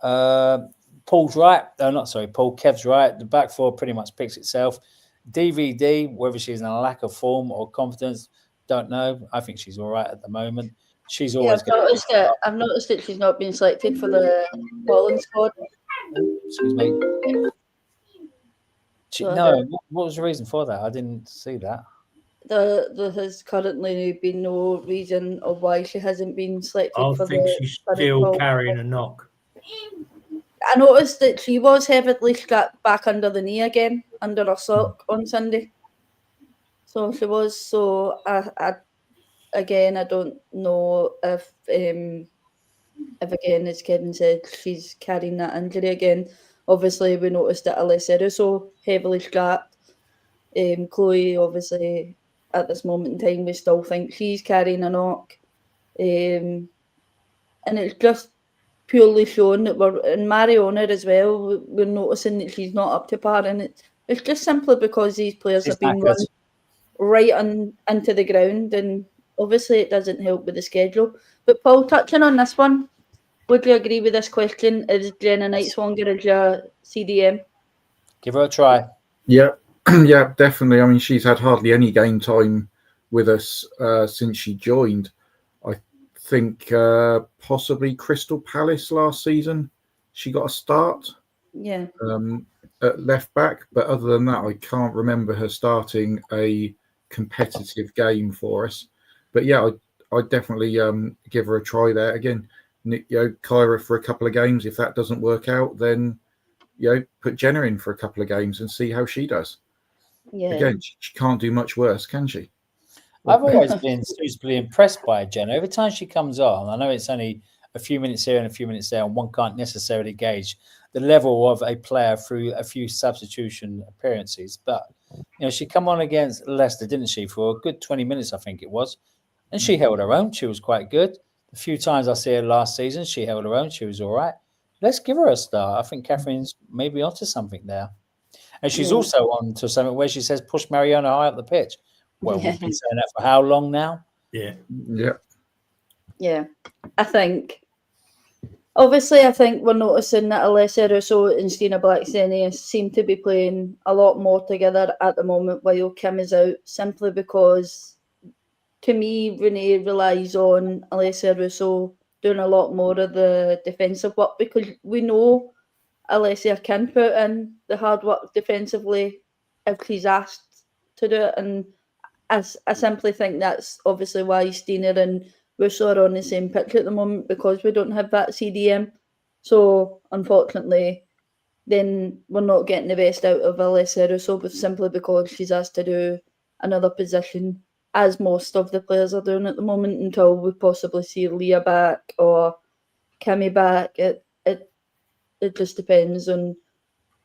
Paul's right. Paul, Kev's right. The back four pretty much picks itself. DVD, whether she's in a lack of form or confidence, don't know. I think she's all right at the moment. She's always I've noticed that she's not been selected for the Holland squad. Excuse me. What was the reason for that? I didn't see that. There has currently been no reason of why she hasn't been selected. I think she's still carrying a knock. I noticed that she was heavily strapped back under the knee again, under her sock on Sunday. So she was. So I don't know if again, as Kevin said, she's carrying that injury again. Obviously, we noticed that Alessia Russo heavily strapped. Chloe, obviously, at this moment in time, we still think she's carrying a knock. And it's just purely shown that we're, and Mariona as well, we're noticing that she's not up to par. And it's just simply because these players have been run right into the ground. And obviously, it doesn't help with the schedule. But Paul, touching on this one, would you agree with this question? Is Jenna Nightswonger as your CDM? Give her a try. Yeah, yeah, definitely. I mean, she's had hardly any game time with us since she joined. I think possibly Crystal Palace last season, she got a start. Yeah. At left back, but other than that, I can't remember her starting a competitive game for us. But yeah, I'd definitely give her a try there again. Kyra for a couple of games. If that doesn't work out, then put Jenna in for a couple of games and see how she does. Yeah. Again, she can't do much worse, can she? I've always been suitably impressed by Jenna. Every time she comes on, I know it's only a few minutes here and a few minutes there, and one can't necessarily gauge the level of a player through a few substitution appearances. But she come on against Leicester, didn't she, for a good 20 minutes, I think it was, and she held her own. She was quite good. The few times I see her last season, she held her own. She was all right. Let's give her a start. I think Catherine's maybe onto something there. And she's also on to something where she says, push Mariona high up the pitch. Well, we've been saying that for how long now? Yeah. Yeah. I think we're noticing that Alessia Russo and Stina Blackstenius seem to be playing a lot more together at the moment while Kim is out, simply because, to me, Renee relies on Alessia Russo doing a lot more of the defensive work, because we know Alessia can put in the hard work defensively if she's asked to do it. And I simply think that's obviously why Stina and Russo are on the same pitch at the moment, because we don't have that CDM. So, unfortunately, then we're not getting the best out of Alessia Russo, but simply because she's asked to do another position, as most of the players are doing at the moment, until we possibly see Leah back or Kimmy back. It just depends on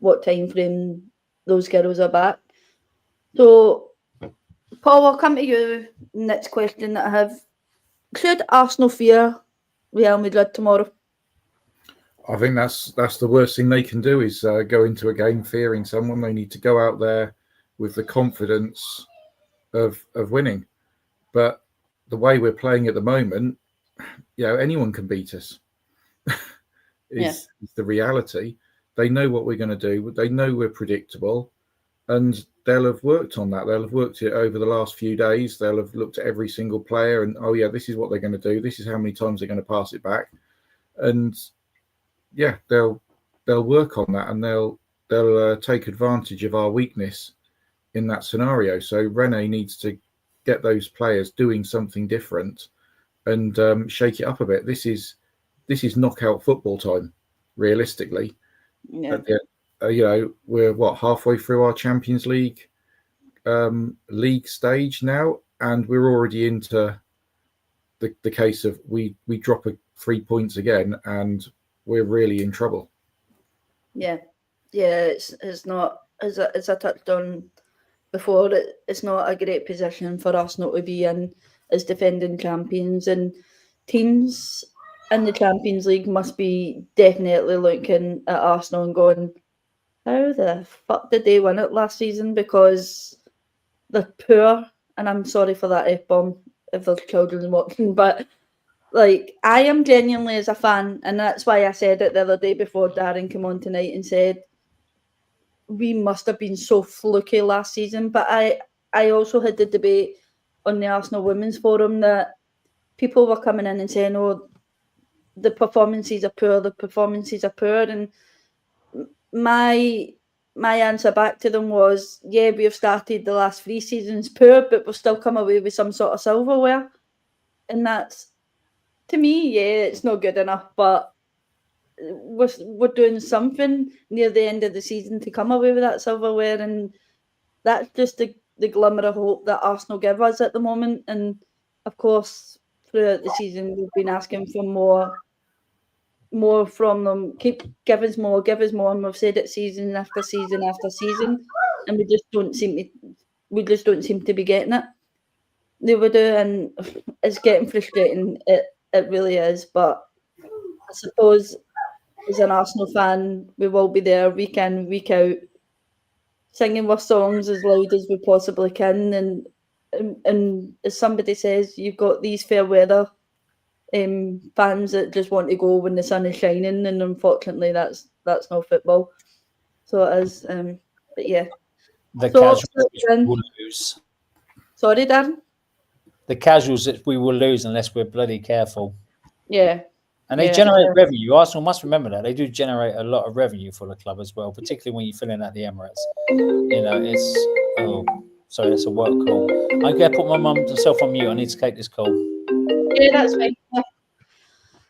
what time frame those girls are back. So, Paul, I'll come to you. Next question that I have: should Arsenal fear Real Madrid tomorrow? I think that's the worst thing they can do, is go into a game fearing someone. They need to go out there with the confidence of winning. But the way we're playing at the moment, anyone can beat us. is the reality. They know what we're going to do. They know we're predictable, and they'll have worked on that. They'll have worked it over the last few days. They'll have looked at every single player and, this is what they're going to do. This is how many times they're going to pass it back. And they'll work on that, and they'll take advantage of our weakness in that scenario. So Renee needs to get those players doing something different and shake it up a bit. This is knockout football time, realistically. Yeah. We're halfway through our Champions League league stage now, and we're already into the case of we drop 3 points again, and we're really in trouble. Yeah, it's not, as I touched on before, it's not a great position for Arsenal to be in as defending champions, and teams in the Champions League must be definitely looking at Arsenal and going, how the fuck did they win it last season? Because they're poor, and I'm sorry for that F-bomb if there's children watching, but I am genuinely, as a fan, and that's why I said it the other day before Darren came on tonight and said we must have been so fluky last season. But I also had the debate on the Arsenal Women's Forum that people were coming in and saying, oh, the performances are poor, and my answer back to them was, we have started the last 3 seasons poor, but we've still come away with some sort of silverware. And that's, to me, it's not good enough, but we're doing something near the end of the season to come away with that silverware, and that's just the glimmer of hope that Arsenal give us at the moment. And of course, throughout the season, we've been asking for more from them. Give us more, and we've said it season after season after season, and we just don't seem to be getting it. They would do, and it's getting frustrating. It really is. But I suppose as an Arsenal fan, we will be there week in, week out, singing our songs as loud as we possibly can. And as somebody says, you've got these fair weather fans that just want to go when the sun is shining, and unfortunately, that's not football. So it is. But yeah, the casuals we will lose. Sorry, Darren. The casuals that we will lose unless we're bloody careful. Yeah. And they generate revenue. Arsenal must remember that. They do generate a lot of revenue for the club as well, particularly when you fill in at the Emirates. Sorry, that's a work call. I'm going to put myself on mute. I need to take this call. Yeah, that's fine. Yeah.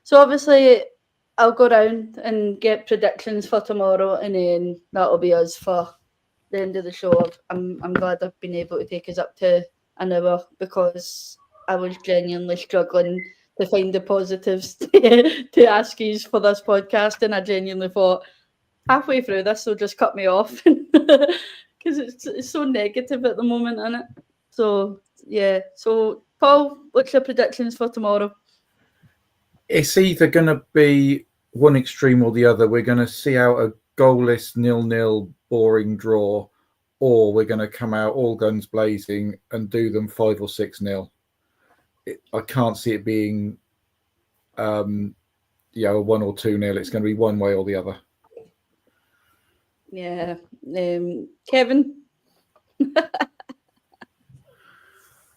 So obviously, I'll go round and get predictions for tomorrow, and then that'll be us for the end of the show. I'm glad I've been able to take us up to an hour, because I was genuinely struggling to find the positives to ask you for this podcast, and I genuinely thought halfway through this will just cut me off because it's so negative at the moment, isn't it? So yeah. So Paul, what's your predictions for tomorrow? It's either going to be one extreme or the other. We're going to see out a goalless 0-0 boring draw, or we're going to come out all guns blazing and do them 5 or 6-0. I can't see it being, a 1 or 2-0. It's going to be one way or the other. Yeah, Kevin.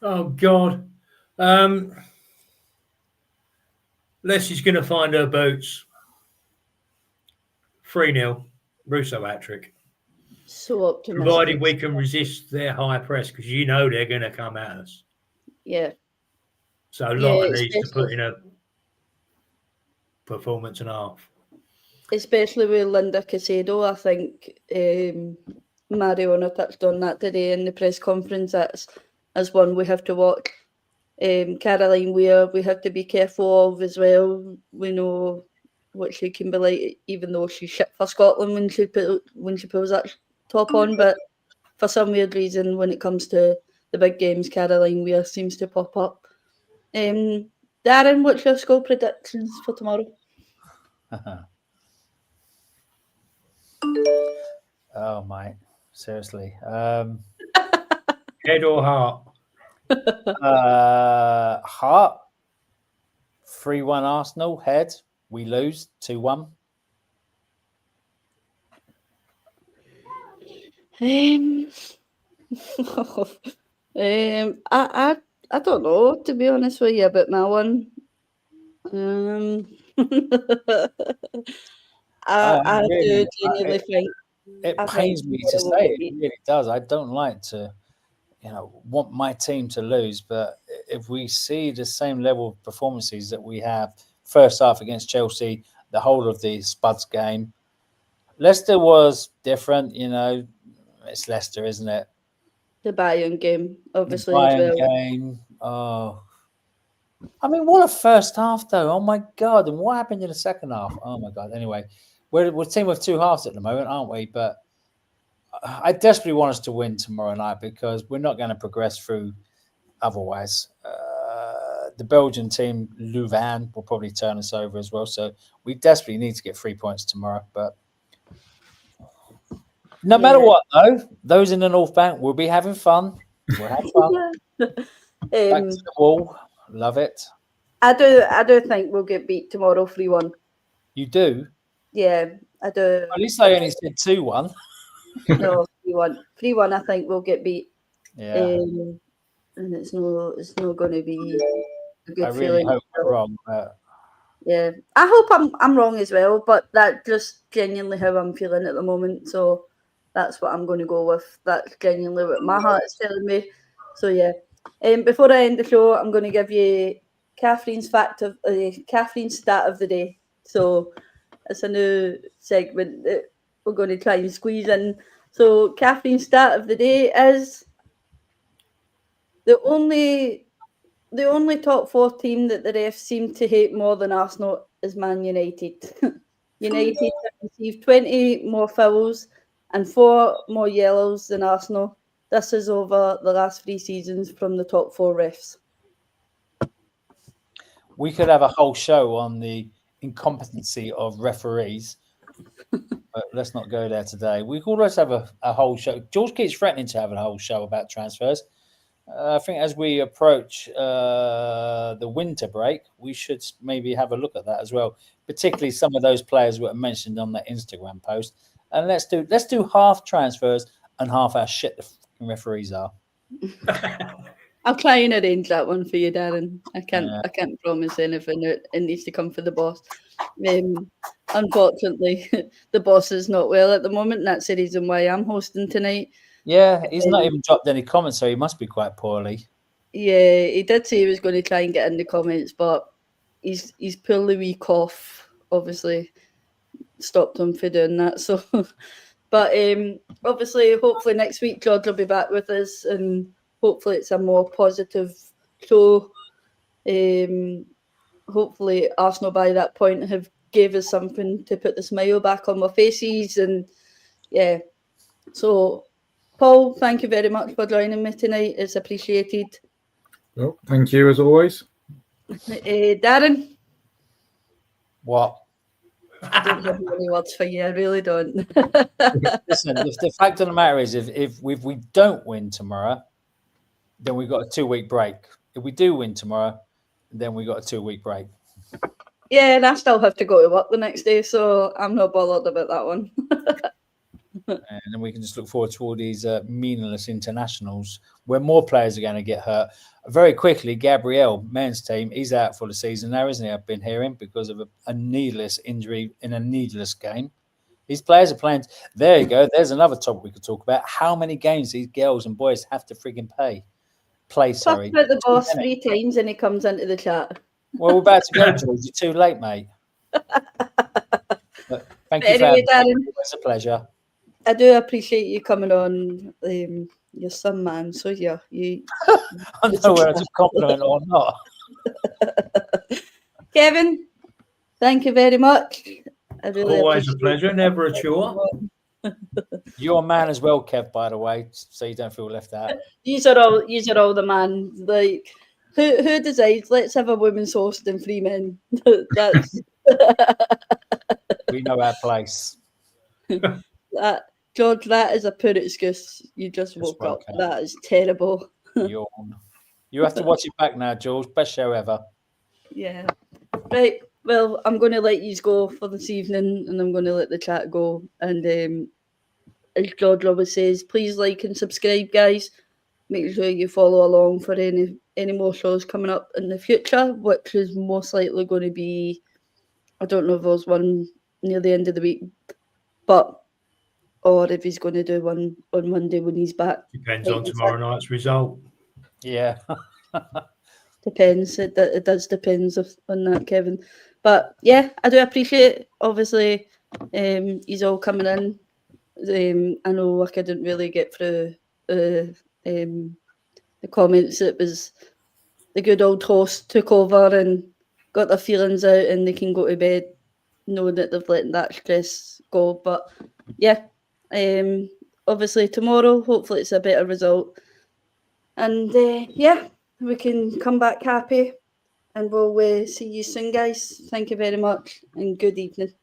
Oh God, Leslie's going to find her boots. 3-0, Russo hat-trick. So optimistic. Provided we can resist their high press, because they're going to come at us. Yeah. So Lotta needs to put in a performance and a half. Especially with Linda Caicedo, I think Mariona touched on that today in the press conference. That's as one we have to watch. Caroline Weir, we have to be careful of as well. We know what she can be like, even though she's shit for Scotland when she pulls that top on. But for some weird reason, when it comes to the big games, Caroline Weir seems to pop up. Darren, what's your score predictions for tomorrow? Oh, mate. Seriously. Head or heart? Heart. 3-1 Arsenal. Head. We lose 2-1. I don't know, to be honest with you, about my one. I do genuinely think it pains me to say it really does. I don't like to, want my team to lose, but if we see the same level of performances that we have first half against Chelsea, the whole of the Spuds game, Leicester was different. It's Leicester, isn't it? The Bayern game, obviously. The Bayern game. Oh, I mean, what a first half, though. Oh my God! And what happened in the second half? Oh my God. Anyway, we're a team of two halves at the moment, aren't we? But I desperately want us to win tomorrow night, because we're not going to progress through otherwise. The Belgian team, Louvain, will probably turn us over as well. So we desperately need to get 3 points tomorrow. But no matter what, though, those in the North Bank will be having fun. We'll have fun. Back to the wall. Love it. I do think we'll get beat tomorrow 3-1. You do? Yeah, I do. At least I only said 2-1. No, 3-1. 3-1, I think we'll get beat. Yeah. And it's not going to be a good I really feeling. hope we're wrong. But... Yeah, I hope I'm wrong as well, but that's just genuinely how I'm feeling at the moment. So that's what I'm going to go with. That's genuinely what my heart is telling me. So yeah. Before I end the show, I'm going to give you Catherine's stat of the day. So It's a new segment that we're going to try and squeeze in. So, Catherine's stat of the day is the only top 4 team that the refs seem to hate more than Arsenal is Man United. United have received 20 more fouls and 4 more yellows than Arsenal. This is over the last 3 seasons from the top 4 refs. We could have a whole show on the incompetency of referees, but let's not go there today. We could always have a whole show. George keeps threatening to have a whole show about transfers. I think as we approach the winter break, we should maybe have a look at that as well, particularly some of those players that were mentioned on that Instagram post. And let's do half transfers and half how shit the fucking referees are. I'll try and arrange that one for you, Darren. I can't promise anything. It needs to come for the boss. Unfortunately, the boss is not well at the moment, and that's the reason why I'm hosting tonight. Yeah, he's not even dropped any comments, so he must be quite poorly. Yeah, he did say he was going to try and get in the comments, but he's pulled the week off. Obviously, stopped him from doing that. So, but obviously, hopefully next week George will be back with us, and hopefully it's a more positive show. Hopefully Arsenal by that point have gave us something to put the smile back on our faces, and yeah. So, Paul, thank you very much for joining me tonight. It's appreciated. Well, thank you as always. Darren? What? I don't have any words for you. I really don't. Listen, the fact of the matter is, if we don't win tomorrow, then we've got a 2-week break. If we do win tomorrow, then we've got a 2-week break. Yeah, and I still have to go to work the next day, so I'm not bothered about that one. And then we can just look forward to all these meaningless internationals where more players are going to get hurt. Very quickly, Gabriel, men's team, he's out for the season now, isn't he? I've been hearing because of a needless injury in a needless game. These players are playing. There you go. There's another topic we could talk about. How many games these girls and boys have to frigging play. Sorry. Talk about the boss 3 times and he comes into the chat. Well, we're about to go, George. You're too late, mate. But thank you for having me. Darren. It's a pleasure. I do appreciate you coming on. You're some man, so yeah, you. I know whether it's a compliment or not. Kevin, thank you very much. I really always a pleasure, never a chore. You're a man as well, Kev, by the way, so you don't feel left out. These are all the man. Like who decides? Let's have a women's host and 3 men. That's we know our place. George, that is a poor excuse. You just woke up. That is terrible. Yawn. You have to watch it back now, George. Best show ever. Yeah. Right. Well, I'm going to let you go for this evening, and I'm going to let the chat go. And as George always says, please like and subscribe, guys. Make sure you follow along for any more shows coming up in the future, which is most likely going to be, I don't know if there's one near the end of the week, or if he's going to do one on Monday when he's back. Depends on tomorrow night's result. Yeah. Depends. It does depends on that, Kevin. But yeah, I do appreciate, obviously, he's all coming in. I know I couldn't really get through the comments. It was the good old host took over and got their feelings out, and they can go to bed knowing that they've let that stress go. But yeah, obviously tomorrow, hopefully it's a better result. And yeah, we can come back happy, and we'll see you soon, guys. Thank you very much, and good evening.